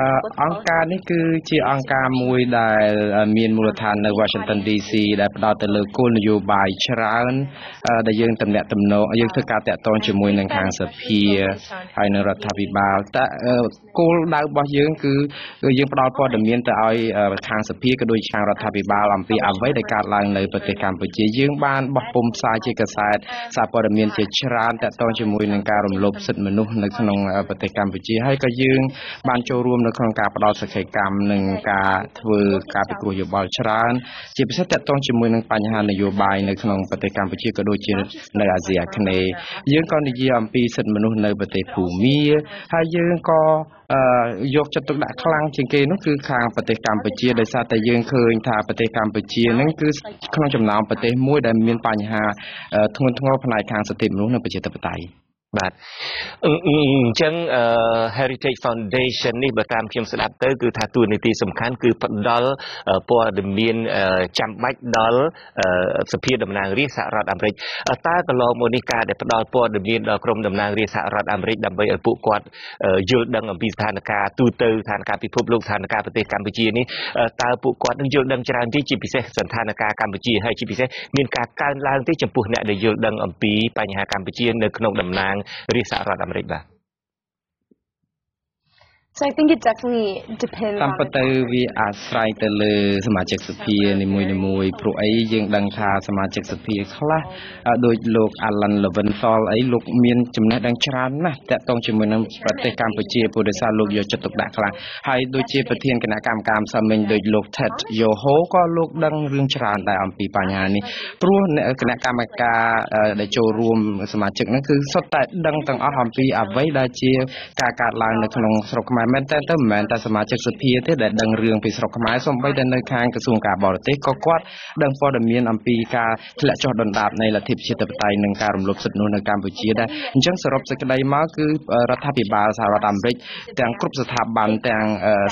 S2: អង្គការនេះគឺជាអង្គការមួយដែលមានមូលដ្ឋាននៅ Washington DC ដែលផ្ដោតទៅលើគោលនយោបាយច្រើនដែលយើងទំនាក់ទំនងយើងធ្វើការតាក់ទងជាមួយនឹងខាងសភាហើយនៅរដ្ឋាភិបាលតែគោលដៅរបស់យើងគឺយើងផ្ដល់ព័ត៌មានទៅឲ្យខាងសភាក៏ដូចខាងរដ្ឋាភិបាលអំពីអ្វីដែលកើតឡើងនៅប្រទេសកម្ពុជាយើងបានបោះពុម្ពផ្សាយជាកាសែតសារព័ត៌មានជាច្រើនតាក់ទងជាមួយនឹងការរំលោភសិទ្ធិមនុស្សនៅក្នុងប្រទេសកម្ពុជាហើយក៏យើងបានចូលរួមនៅក្នុងការផ្ដល់សក្ខីកម្មនិងការធ្វើការពិគ្រោះយោបល់ច្រើនជាពិសេសតាក់ទងជាមួយនឹងបញ្ហានយោបាយនៅក្នុងប្រទេសកម្ពុជាក៏ដូចជានៅអាស៊ីអាគ្នេយ៍យើងក៏និយាយអំពីសិទ្ធិមនុស្សនៅប្រទេសភូមាហើយយើងក៏យកចិត្តទុកដាក់ខ្លាំងជាងគេនោះគឺខាងប្រទេសកម្ពុជាដោយសារតែយើងឃើញថាប្រទេសកម្ពុជានឹងគឺក្នុងចំណោមប្រទេសមួយដែលមានបញ្ហាធ្ងន់ធ្ងរផ្នែកខាងសិទ្ធិមនុស្សនិងប្រជាធិបតេយ្យ
S1: បាទអញ្ចឹង Heritage Foundation នេះបើតាមខ្ញុំស្ដាប់ទៅគឺថាតួនាទីសំខាន់គឺផ្ដល់ព័ត៌មានចាំបាច់ដល់សភាតំណាងរាស្ត្រសហរដ្ឋអាមេរិកតើកន្លងមកនេះការដែលផ្ដល់ព័ត៌មានដល់ក្រុមតំណាងរាស្ត្រសហរដ្ឋអាមេរិកដើម្បីឲ្យពួកគាត់យល់ដឹងអំពីស្ថានភាពទូទៅស្ថានភាពពិភពលោកស្ថានភាពប្រទេសកម្ពុជានេះតើពួកគាត់នឹងយល់ដឹងច្រើនទេជាពិសេសស្ថានភាពកម្ពុជាហើយជាពិសេសមានការកើនឡើងទេចំពោះអ្នកដែលយល់ដឹងអំពីបញ្ហាកម្ពុជានៅក្នុងតំណាងរាស្ត្រសហរដ្ឋអាមេរិកបាទ
S7: So I think it definitely depends
S2: តាមពិតទៅវាអាស្រ័យទៅលើសមាជិកសភានីមួយៗព្រោះអីយើងដឹងថាសមាជិកសភាខ្លះដោយលោក Alan Leventhal អីលោកមានចំណេះដឹងច្រើនណាស់តាក់ទងជាមួយនឹងប្រទេសកម្ពុជាព្រោះដោយសារលោកយកចិត្តទុកដាក់ខ្លាំងហើយដូចជាប្រធានគណៈកម្មការសាមិញដោយលោក Ted Yoho ក៏លោកដឹងរឿងច្រើនដែរអំពីបញ្ហានេះព្រោះគណៈកម្មការដែលចូលរួមសមាជិកហ្នឹងគឺសុទ្ធតែដឹងទាំងអស់អំពីអ្វីដែលជាការកើតឡើងនៅក្នុងស្រុកខ្មែរមែនតើមិនមែនតែសមាជិកសភាទេដែលដឹងរឿងពីស្រុកខ្មែរសូម្បីតែនៅខាងក្រសួងការបរទេសក៏គាត់ដឹងព័ត៌មានអំពីការធ្លាក់ចុះដុនដាបនៃលទ្ធិប្រជាធិបតេយ្យនិងការរំលោភសិទ្ធិមនុស្សនៅកម្ពុជាដែរអញ្ចឹងសរុបសេចក្តីមកគឺរដ្ឋាភិបាលសហរដ្ឋអាមេរិកទាំងគ្រប់ស្ថាប័នទាំង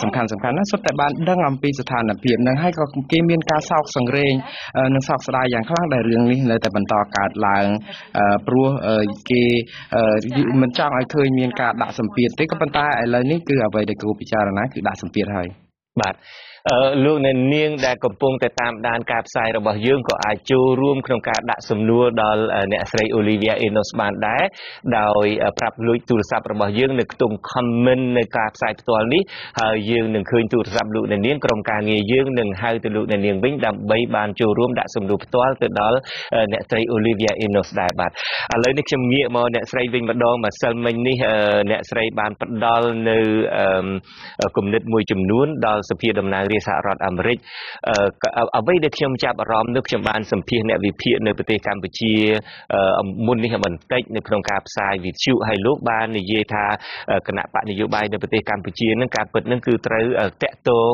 S2: សំខាន់ណាសុទ្ធតែបានដឹងអំពីស្ថានភាពហ្នឹងហើយក៏គេមានការសោកសង្រេងនិងសោកស្ដាយយ៉ាងខ្លាំងដែលរឿងនេះនៅតែបន្តកើតឡើងព្រោះគេមិនចង់ឲ្យឃើញមានការដាក់សម្ពាធទេក៏ប៉ុន្តែឥឡូវនេះគឺអ្វីដែលគួរពិចារណាគឺដាក់សម្ពាធហើយ
S1: បាទលោកអ្នកនាងដែលកំពុងតែតាមដានការផ្សាយរបស់យើងក៏អាចចូលរួមក្នុងការដាក់សំណួរដល់អ្នកស្រី Olivia Enos បានដែរដោយប្រាប់លួចទូរស័ព្ទរបស់យើងនៅក្នុង comment នៅការផ្សាយផ្ទាល់នេះហើយយើងនឹងឃើញទូរស័ព្ទលោកអ្នកនាងក្រុមការងារយើងនឹងហៅទៅលោកអ្នកនាងវិញដើម្បីបានចូលរួមដាក់សំណួរផ្ទាល់ទៅដល់អ្នកស្រី Olivia Enos ដែរបាទឥឡូវនេះខ្ញុំងាកមកអ្នកស្រីវិញម្ដងម្សិលមិញនេះអ្នកស្រីបានផ្ដល់នៅគំនិតមួយចំនួនដល់សភាតំណាងសហរដ្ឋអាមេរិកអ្វីដែលខ្ញុំចាប់អារម្មណ៍នោះខ្ញុំបានសម្ភាសអ្នកវិភាគនៅប្រទេសកម្ពុជាមុននេះបន្តិចនៅក្នុងការផ្សាយវិទ្យុហើយលោកបាននិយាយថាគណៈបកនយោបាយនៅប្រទេសកម្ពុជានឹងការពិតនឹងគឺត្រូវតាក់ទង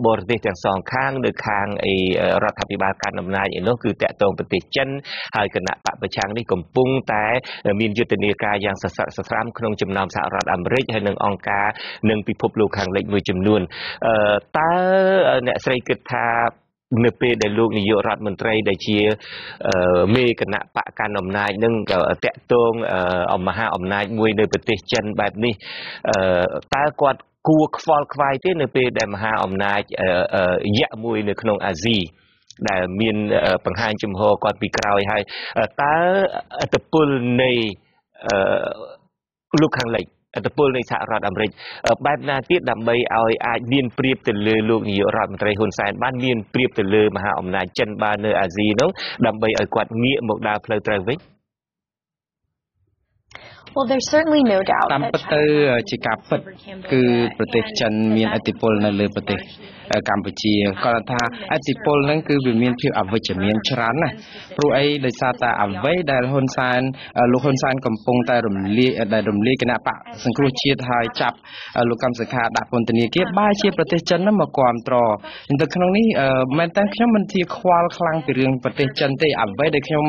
S1: បរទេសទាំងសងខាងនៅខាងរដ្ឋាភិបាលកាន់អំណាចឯនោះគឺតាក់ទងប្រទេសចិនហើយគណៈបកប្រឆាំងនេះកំពុងតែមានយុទ្ធនាការយ៉ាងសស្រាក់សស្រាំក្នុងចំណោមសហរដ្ឋអាមេរិកហើយនិងអង្គការនិងពិភពលោកខាងលិចមួយចំនួនតើអ្នកស្រីគិតថានៅពេលដែលលោកនាយករដ្ឋមន្ត្រីដែលជាមេគណៈបកកាន់អំណាចនឹងតាក់ទងមហាអំណាចមួយនៅប្រទេសចិនបែបនេះតើគាត់គួរខ្វល់ខ្វាយទេនៅពេលដែលមហាអំណាចយៈមួយនៅក្នុងអាស៊ីដែលមានបង្ហាញជំហរគាត់ពីក្រោយហើយតើឥទ្ធិពលនៃលោកខាងលិចឥទ្ធិពលនៃសហរដ្ឋអាមេរិកបែបណាទៀតដើម្បីឲ្យអាចមានប្រៀបទៅលើលោកនាយករដ្ឋមន្ត្រីហ៊ុនសែនបានមានប្រៀបទៅលើមហាអំណាចចិនបាននៅអាស៊ីនោះដើម្បីឲ្យគាត់ងាកមកដើរផ្លូវត្រូវវិញ
S7: Well, there's certainly no doubt
S2: តាមពិតទៅជាការពិតគឺប្រទេសចិនមានឥទ្ធិពលនៅលើប្រទេសកម្ពុជាគាត់ថាឥទ្ធិពលហ្នឹងគឺវាមានភាពអវិជ្ជមានច្រើនណាស់ព្រោះអីដោយសារតែអ្វីដែលហ៊ុនសែនលោកហ៊ុនសែនកំពុងតែរំលាយគណៈបកសង្គ្រោះជាតិហើយចាប់លោកកម្មសខាដាក់ពន្ធនាគារបែរជាប្រទេសចិនហ្នឹងមកគ្រប់គ្រងនៅក្នុងនេះមែនតើខ្ញុំមិនជាខ្វល់ខ្លាំងពីរឿងប្រទេសចិនទេអ្វីដែលខ្ញុំ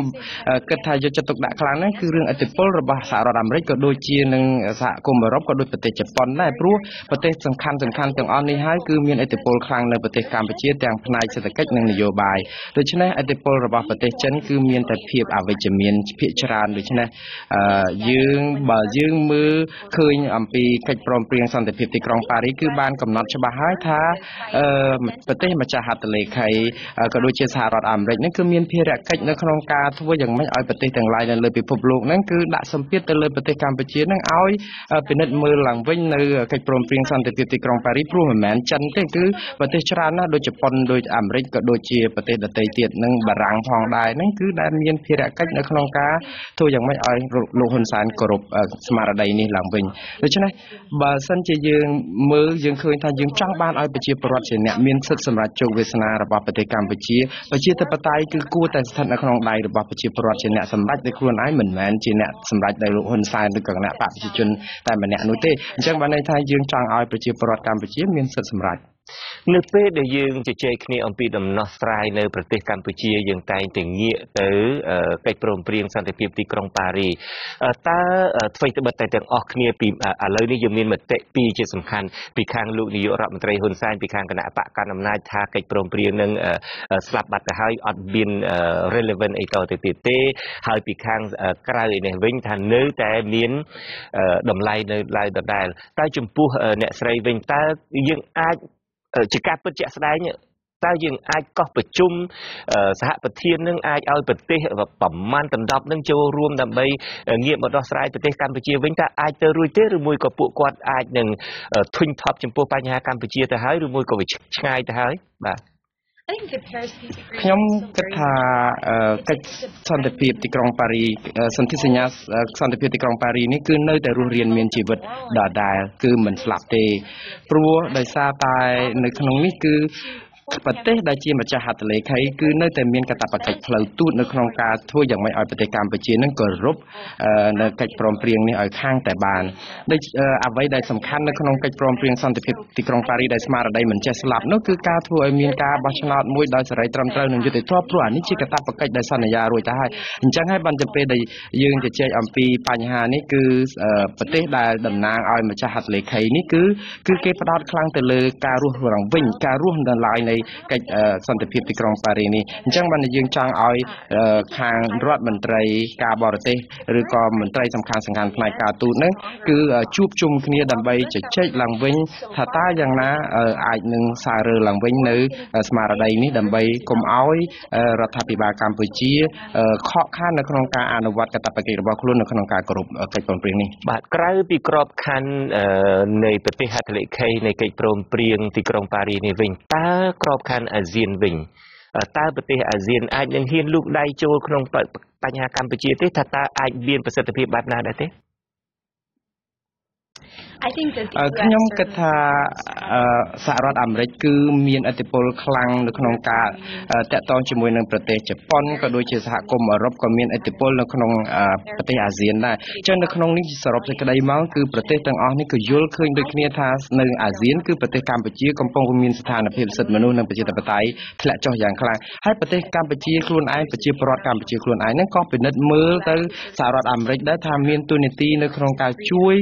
S2: គិតថាយកចិត្តទុកដាក់ខ្លាំងហ្នឹងគឺរឿងឥទ្ធិពលរបស់សហរដ្ឋអាមេរិកក៏ដូចជានឹងសហគមន៍អឺរ៉ុបក៏ដូចប្រទេសជប៉ុនដែរព្រោះប្រទេសសំខាន់ទាំងអស់នេះហើយគឺមានឥទ្ធិពលខ្លាំងនៅប្រទេសកម្ពុជាទាំងផ្នែកសេដ្ឋកិច្ចនិងនយោបាយដូច្នេះឥទ្ធិពលរបស់ប្រទេសចិនគឺមានតែភាពអវិជ្ជមានភាគច្រើនដូច្នេះបើយើងមើលឃើញអំពីកិច្ចព្រមព្រៀងសន្តិភាពទីក្រុងប៉ារីសគឺបានកំណត់ច្បាស់ហើយថាប្រទេសម្ចាស់ហត្ថលេខីក៏ដូចជាសហរដ្ឋអាមេរិកនេះគឺមានភារកិច្ចនៅក្នុងការធ្វើយ៉ាងម៉េចឲ្យប្រទេសទាំងឡាយនៅលើពិភពលោកហ្នឹងគឺដាក់សម្ពាធទៅលើប្រទេសកម្ពុជានឹងឲ្យពិនិត្យមើលឡើងវិញនៅកិច្ចព្រមព្រៀងសន្តិភាពទីក្រុងប៉ារីសព្រោះមិនមែនចិនទេគឺប្រទេសច្រើនណាស់ដូចជប៉ុនដូចអាមេរិកក៏ដូចជាប្រទេសដទៃទៀតនឹងបារាំងផងដែរហ្នឹងគឺដែលមានភារកិច្ចនៅក្នុងការធ្វើយ៉ាងម៉េចឲ្យលោកហ៊ុនសែនគោរពស្មារតីនេះឡើងវិញដូច្នេះបើសិនជាយើងមើលយើងឃើញថាយើងចង់បានឲ្យប្រជាពលរដ្ឋជាអ្នកមានសិទ្ធិសម្រាប់ជោគវាសនារបស់ប្រទេសកម្ពុជាប្រជាធិបតេយ្យគឺគួរតែស្ថិតនៅក្នុងដៃរបស់ប្រជាពលរដ្ឋជាអ្នកសម្រេចដោយខ្លួនឯងមិនមែនជាអ្នកសម្រេចដោយលោកហ៊ុនសែនឬក៏គណៈបកប្រជាជនតែម្នាក់នោះទេអញ្ចឹងបានន័យថាយើងចង់ឲ្យប្រជាពលរដ្ឋកម្ពុជាមានសិទ្ធិសម្រេច
S1: នៅពេលដែលយើងជជែកគ្នាអំពីដំណោះស្រាយនៅប្រទេសកម្ពុជាយើងតែងតែងាកទៅកិច្ចព្រមព្រៀងសន្តិភាពទីក្រុងប៉ារីតើអ្វីត្បិតតែទាំងអស់គ្នាពីឥឡូវនេះយើងមានមតិពីរជាសំខាន់ពីខាងលោកនាយករដ្ឋមន្ត្រីហ៊ុនសែនពីខាងគណៈបកកណ្ដាលអំណាចថាកិច្ចព្រមព្រៀងនឹងស្លាប់បាត់ទៅហើយអត់មាន relevant អីតទៅទៀតទេហើយពីខាងក្រៅឯនេះវិញថានៅតែមានតម្លៃនៅឡើយដដែលតែចំពោះអ្នកស្រីវិញតើយើងអាចជាការពិតជាក់ស្ដែង តើយើងអាចកោះប្រជុំសហប្រធាននឹងអាចឲ្យប្រទេសប្រមាណដណ្ដប់នឹងចូលរួមដើម្បីងាកមកដោះស្រាយប្រទេសកម្ពុជាវិញតើអាចទៅរួចទេឬមួយក៏ពួកគាត់អាចនឹងធុញថប់ចំពោះបញ្ហាកម្ពុជាទៅហើយឬមួយក៏វាឆ្ងាយទៅហើយបាទ
S2: ខ្ញុំគិតថាកិច្ចសន្តិភាពទីក្រុងប៉ារីសន្ធិសញ្ញាសន្តិភាពទីក្រុងប៉ារីនេះគឺនៅតែរស់រានមានជីវិតដដែលគឺមិនស្លាប់ទេព្រោះដោយសារតែនៅក្នុងនេះគឺប្រទេសដែលជាម្ចាស់ហត្ថលេខីគឺនៅតែមានកាតព្វកិច្ចផ្លូវទូតនៅក្នុងការធ្វើយ៉ាងម៉េចឲ្យប្រទេសកម្ពុជានឹងគោរពនៅកិច្ចព្រមព្រៀងនេះឲ្យខាងតែបានដូចអ្វីដែលសំខាន់នៅក្នុងកិច្ចព្រមព្រៀងសន្តិភាពទីក្រុងប៉ារីដែលស្មារតីមិនចេះស្លាប់នោះគឺការធ្វើឲ្យមានការបោះឆ្នោតមួយដោយសេរីត្រឹមត្រូវនិងយុត្តិធម៌ព្រោះអានេះជាកាតព្វកិច្ចដែលសន្យារួចទៅហើយអញ្ចឹងហើយបានទៅពេលដែលយើងជជែកអំពីបញ្ហានេះគឺប្រទេសដែលតំណាងឲ្យម្ចាស់ហត្ថលេខីនេះគឺគេផ្ដោតខ្លាំងទៅលើការរស់រងវិញការរស់នៅឡើយនៃកិច្ចសន្តិភាពទីក្រុងប៉ារីនេះអញ្ចឹងបានយើងចង់ឲ្យខាងរដ្ឋមន្ត្រីការបរទេសឬក៏មន្ត្រីសំខាន់ផ្នែកការទូតហ្នឹងគឺជួបជុំគ្នាដើម្បីជជែកឡើងវិញថាតើយ៉ាងណាអាចនឹងសាររើឡើងវិញនៅស្មារតីនេះដើម្បីកុំឲ្យរដ្ឋាភិបាលកម្ពុជាខកខាននៅក្នុងការអនុវត្តកាតព្វកិច្ចរបស់ខ្លួននៅក្នុងការគោរពកិច្ចព្រមព្រៀងនេះ
S1: បាទក្រៅពីក្របខ័ណ្ឌនៃប្រទេសហត្ថលេខីនៃកិច្ចព្រមព្រៀងទីក្រុងប៉ារីនេះវិញតើក្របខ័ណ្ឌអាស៊ានវិញតើប្រទេសអាស៊ានអាចនឹងហ៊ានលូកដៃចូលក្នុងបញ្ហាកម្ពុជាទេថាតើអាចមានប្រសិទ្ធភាពបែបណាដែរទេ
S2: ខ្ញុំគិតថាសហរដ្ឋអាមេរិកគឺមានឥទ្ធិពលខ្លាំងនៅក្នុងការតាក់ទងជាមួយនឹងប្រទេសជប៉ុនក៏ដូចជាសហគមន៍អឺរ៉ុបក៏មានឥទ្ធិពលនៅក្នុងប្រទេសអាស៊ានដែរអញ្ចឹងនៅក្នុងនេះសរុបសេចក្តីមកគឺប្រទេសទាំងអស់នេះក៏យល់ឃើញដូចគ្នាថានៅអាស៊ានគឺប្រទេសកម្ពុជាកំពុងមានស្ថានភាពសិទ្ធិមនុស្សនិងប្រជាធិបតេយ្យធ្លាក់ចុះយ៉ាងខ្លាំងហើយប្រទេសកម្ពុជាខ្លួនឯងប្រជាពលរដ្ឋកម្ពុជាខ្លួនឯងហ្នឹងក៏ពិនិត្យមើលទៅសហរដ្ឋអាមេរិកដែរថាមានទូនីតិនៅក្នុងការជួយ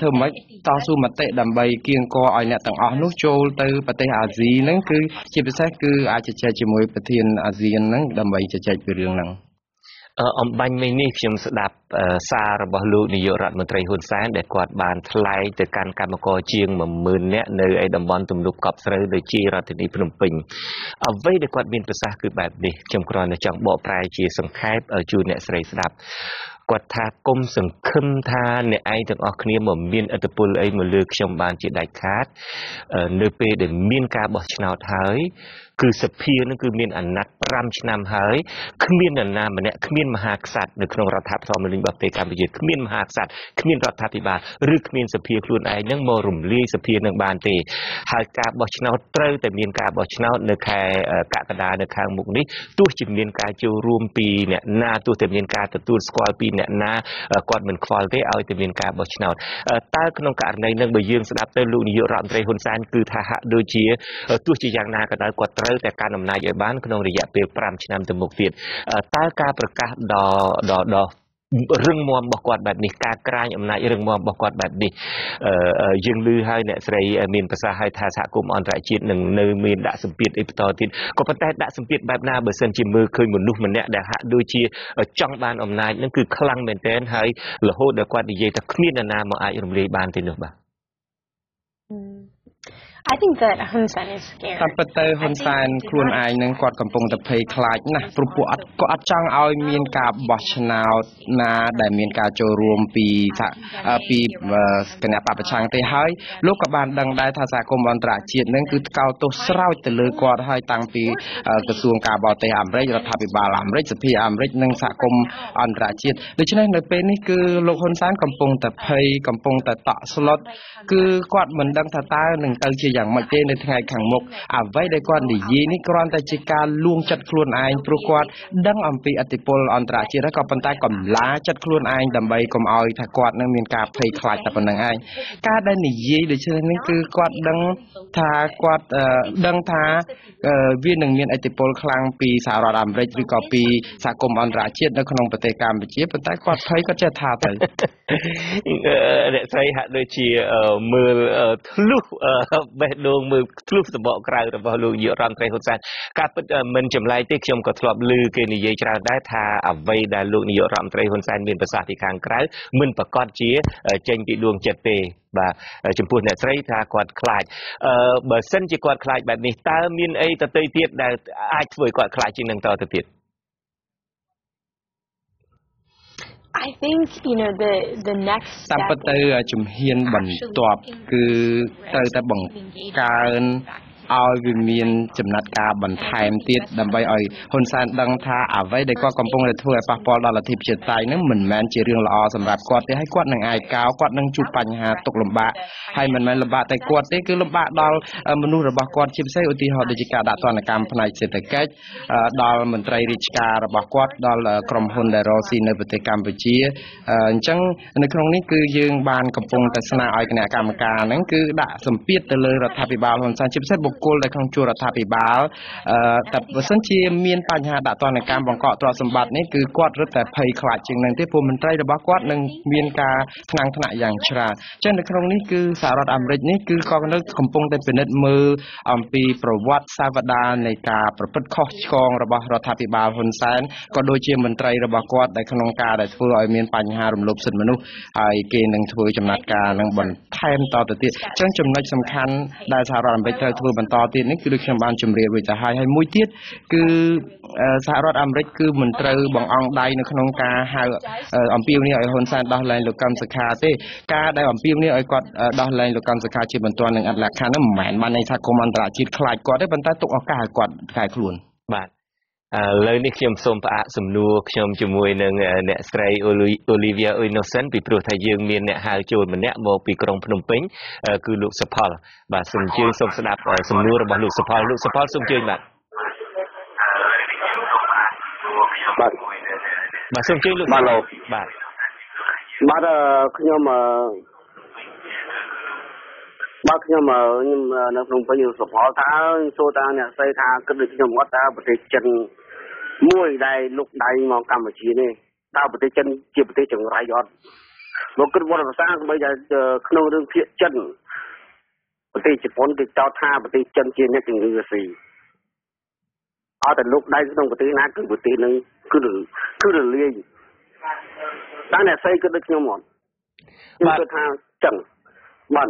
S2: ធ្វើម៉េចតស៊ូមតិដើម្បីគៀងគរឲ្យអ្នកទាំងអស់នោះចូលទៅប្រទេសអាស៊ីហ្នឹងគឺជាពិសេសគឺអាចជជែកជាមួយប្រធានអាស៊ានហ្នឹងដើម្បីជជែកពីរឿងហ្នឹង
S1: អំបញ្ញមិញនេះខ្ញុំស្ដាប់សាររបស់លោកនាយករដ្ឋមន្ត្រីហ៊ុនសែនដែលគាត់បានថ្លែងទៅកាន់កម្មករជាង 10000 នាក់នៅឯតំបន់ទំនប់កប់ស្រូវដូចជារដ្ឋធានីភ្នំពេញអ្វីដែលគាត់មានប្រសាសន៍គឺបែបនេះខ្ញុំគ្រាន់តែចង់បកប្រែជាសង្ខេបជូនអ្នកស្រីស្ដាប់គាត់ថាគុំសង្ឃឹមថាអ្នកឯងទាំងអស់គ្នាមកមានឥទ្ធិពលអីមកលើខ្ញុំបានជាដាច់ខាតនៅពេលដែលមានការបោះឆ្នោតហើយគឺសភានឹងគឺមានអាណត្តិ5ឆ្នាំហើយគ្មាននរណាម្នាក់គ្មានមហាក្សត្រនៅក្នុងរដ្ឋធម្មនុញ្ញរបស់ប្រទេសកម្ពុជាគ្មានមហាក្សត្រគ្មានរដ្ឋាភិបាលឬគ្មានសភាខ្លួនឯងនឹងមករំលាយសភានឹងបានទេហើយការបោះឆ្នោតត្រូវតែមានការបោះឆ្នោតនៅខែកក្កដានៅខាងមុខនេះទោះជាមានការចូលរួមពីអ្នកណាទោះតែមានការទទួលស្គាល់ពីអ្នកណាគាត់មិនខ្វល់ទេឲ្យតែមានការបោះឆ្នោតតើក្នុងករណីនឹងបើយើងស្ដាប់ទៅលោកនាយករដ្ឋមន្ត្រីហ៊ុនសែនគឺថាហាក់ដូចជាទោះជាយ៉ាងណាក៏ដោយគាត់ត្រូវតែកាន់អំណាចឲ្យបានក្នុងរយៈពេល5ឆ្នាំទៅមុខទៀតតើការប្រកាសដល់រឹងមាំរបស់គាត់បែបនេះការក្រាញអំណាចរឹងមាំរបស់គាត់បែបនេះយើងឮហើយអ្នកស្រីមានប្រសាសន៍ឲ្យថាសហគមន៍អន្តរជាតិនឹងនៅមានដាក់សម្ពាធអីបន្តទៀតក៏ប៉ុន្តែដាក់សម្ពាធបែបណាបើសិនជាមើលឃើញមនុស្សម្នាក់ដែលហាក់ដូចជាចង់បានអំណាចនឹងគឺខ្លាំងមែនទែនហើយរហូតដល់គាត់និយាយថាគ្មាននរណាមកអាចរំលាយបានទេនោះបាទ
S7: I think that Hun Sen is scared.
S2: តែពិតទៅហ៊ុនសែនខ្លួនឯងនឹងគាត់កំពុងតែភ័យខ្លាចណាស់ព្រោះគាត់អត់ចង់ឲ្យមានការបោះឆ្នោតណាដែលមានការចូលរួមពីគណៈបព្វប្រឆាំងទេហើយលោកក៏បានដឹងដែរថាសហគមន៍អន្តរជាតិនឹងគឺថ្កោលទោសស្រោចទៅលើគាត់ហើយតាំងពីក្រសួងការបរទេសអាមេរិករដ្ឋាភិបាលអាមេរិកសភាអាមេរិកនិងសហគមន៍អន្តរជាតិដូច្នេះនៅពេលនេះគឺលោកហ៊ុនសែនកំពុងតែភ័យកំពុងតែតក់ស្លុតគឺគាត់មិនដឹងថាតើនឹងទៅជាយ៉ាងម៉េចទេនៅថ្ងៃខាងមុខអ្វីដែលគាត់និយាយនេះគ្រាន់តែជាការលួងចិត្តខ្លួនឯងព្រោះគាត់ដឹងអំពីឥទ្ធិពលអន្តរជាតិហើយក៏ប៉ុន្តែកំឡាចិត្តខ្លួនឯងដើម្បីកុំឲ្យថាគាត់នឹងមានការភ័យខ្លាចតែប៉ុណ្្នឹងឯងការដែលនិយាយដូចនេះគឺគាត់ដឹងថាវានឹងមានឥទ្ធិពលខ្លាំងពីសហរដ្ឋអាមេរិកឬក៏ពីសហគមន៍អន្តរជាតិនៅក្នុងប្រទេសកម្ពុជាប៉ុន្តែគាត់ភ័យគាត់ចេះថាទៅ
S1: អ្នកស្រីហាក់ដូចជាមើលធ្លុះបេះដូងមើលធ្លុះសម្បកក្រៅរបស់លោកនាយករដ្ឋមន្ត្រីហ៊ុនសែនការពិតមិនចម្លែកទេខ្ញុំក៏ធ្លាប់ឮគេនិយាយច្រើនដែរថាអ្វីដែលលោកនាយករដ្ឋមន្ត្រីហ៊ុនសែនមានប្រសាសន៍ពីខាងក្រៅមិនប្រកាសជាចេញពីដួងចិត្តទេបាទចំពោះអ្នកស្រីថាគាត់ខ្លាចបើសិនជាគាត់ខ្លាចបែបនេះតើមានអីទៅទៀតដែលអាចធ្វើឲ្យគាត់ខ្លាចជាងនឹងតទៅទៀត
S7: I think the next
S2: តាមពិតទៅជំហានបន្ទាប់គឺត្រូវតែបង្កើនឲ្យវាមានចំណាត់ការបន្ថែមទៀតដើម្បីឲ្យហ៊ុនសែនដឹងថាអ្វីដែលគាត់កំពុងតែធ្វើឲ្យប៉ះពាល់ដល់លទ្ធិប្រជាធិបតេយ្យនឹងមិនមែនជារឿងល្អសម្រាប់គាត់ទេហើយគាត់នឹងអាចកោគាត់នឹងជួបបញ្ហាទុក្ខលំបាកហើយមិនមែនលំបាកតែគាត់ទេគឺលំបាកដល់មនុស្សរបស់គាត់ជាពិសេសឧទាហរណ៍ដូចជាការដាក់ទណ្ឌកម្មផ្នែកសេដ្ឋកិច្ចដល់មន្ត្រីរាជការរបស់គាត់ដល់ក្រុមហ៊ុនដែលរកស៊ីនៅប្រទេសកម្ពុជាអញ្ចឹងនៅក្នុងនេះគឺយើងបានកំពុងតែស្នើឲ្យគណៈកម្មការហ្នឹងគឺដាក់សម្ពាធទៅលើរដ្ឋាភិបាលហ៊ុនសែនជាពិសេសបុគ្គលដែលក្នុងជួររដ្ឋាភិបាលតែបើសិនជាមានបញ្ហាដាក់ទណ្ឌកម្មបង្កកទ្រព្យសម្បត្តិនេះគឺគាត់រឹតតែភ័យខ្លាចជាងនឹងទេព្រោះមន្ត្រីរបស់គាត់នឹងមានការថ្នាំងថ្នាក់យ៉ាងច្រើនអញ្ចឹងនៅក្នុងនេះគឺសហរដ្ឋអាមេរិកនេះគឺក៏នៅកំពុងតែពិនិត្យមើលអំពីប្រវត្តិសាវតានៃការប្រព្រឹត្តខុសឆ្គងរបស់រដ្ឋាភិបាលហ៊ុនសែនក៏ដូចជាមន្ត្រីរបស់គាត់ដែលក្នុងការដែលធ្វើឲ្យមានបញ្ហារំលោភសិទ្ធិមនុស្សហើយគេនឹងធ្វើចំណាត់ការនឹងបន្ថែមតទៅទៀតអញ្ចឹងចំណុចសំខាន់ដែលសហរដ្ឋអាមេរិកត្រូវធ្វើបន្តទៀតនេះគឺដូចខ្ញុំបានជម្រាបរួចទៅហើយមួយទៀតគឺសហរដ្ឋអាមេរិកគឺមិនត្រូវបង្អង់ដៃនៅក្នុងការហៅអំពាវនាវឲ្យហ៊ុនសែនដោះលែងលោកកឹមសុខាទេការដែលអំពាវនាវឲ្យគាត់ដោះលែងលោកកឹមសុខាជាបន្ទាន់នឹងអត់លក្ខខណ្ឌនោះមិនមែនបានន័យថាគុំអន្តរជាតិខ្លាចគាត់ទេប៉ុន្តែទុកឱកាសឲ្យគាត់កែខ្លួន
S1: បាទឥឡូវនេះខ្ញុំសូមផ្អាកសំណួរខ្ញុំជាមួយនឹងអ្នកស្រី Olivia Innocent ពីព្រោះថាយើងមានអ្នកហៅចូលម្នាក់មកពីក្រុងភ្នំពេញគឺលោកសុផលបាទសូមអញ្ជើញសូមស្ដាប់សំណួររបស់លោកសុផលសូមអញ្ជើញបាទសូមអញ្ជើញលោកបាទ
S6: ខ្ញុំនៅក្នុងពេញសុផលថាសួរតាអ្នកស្រីថាគិតដូចខ្ញុំគាត់ថាប្រទេសចិនមួយដែលលុកដៃមកកម្ពុជានេះតើប្រទេសចិនជាប្រទេសចង្រៃអត់មកគិតវត្តសាស្ត្របីតែក្នុងរឿងភាគចិនប្រទេសជប៉ុនគេចោទថាប្រទេសចិនជាអ្នកជំងឺស៊ីអត់តែលុកដៃក្នុងប្រទេសណាគឺប្រទេសនឹងគឺរលាយតើអ្នកស្រីគិតដូចខ្ញុំអត់ខ្ញុំគិតថាចឹងបាទ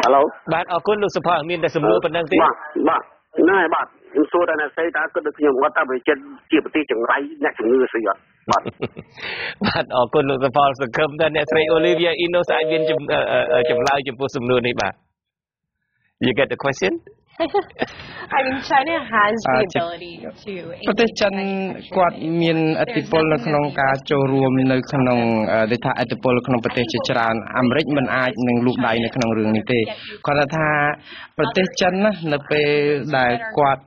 S6: ហៅឡូ
S1: បាទអរគុណលោកសុផលមានតែសំណួរប៉ុណ្ណឹងទេ
S6: បាទណែបាទខ្ញុំសួរតែអ្នកស្រីតើគិតដូចខ្ញុំគាត់ថាប្រទេសចិនជាប្រទេសចង្រៃអ្នកជំងឺស្អីអត់
S1: បាទអរគុណលោកសុផលសង្ឃឹមថាអ្នកស្រី Olivia Innocent អាចមានចម្លើយចំពោះសំណួរនេះបាទ You get the question
S7: I mean China has the ability to
S2: ប្រទេសចិនគាត់មានឥទ្ធិពលនៅក្នុងការចូលរួមនៅក្នុងដែលថាឥទ្ធិពលក្នុងប្រទេសជាច្រើនអាមេរិកមិនអាចនឹងលូកដៃនៅក្នុងរឿងនេះទេគាត់ថាប្រទេសចិនណានៅពេលដែលគាត់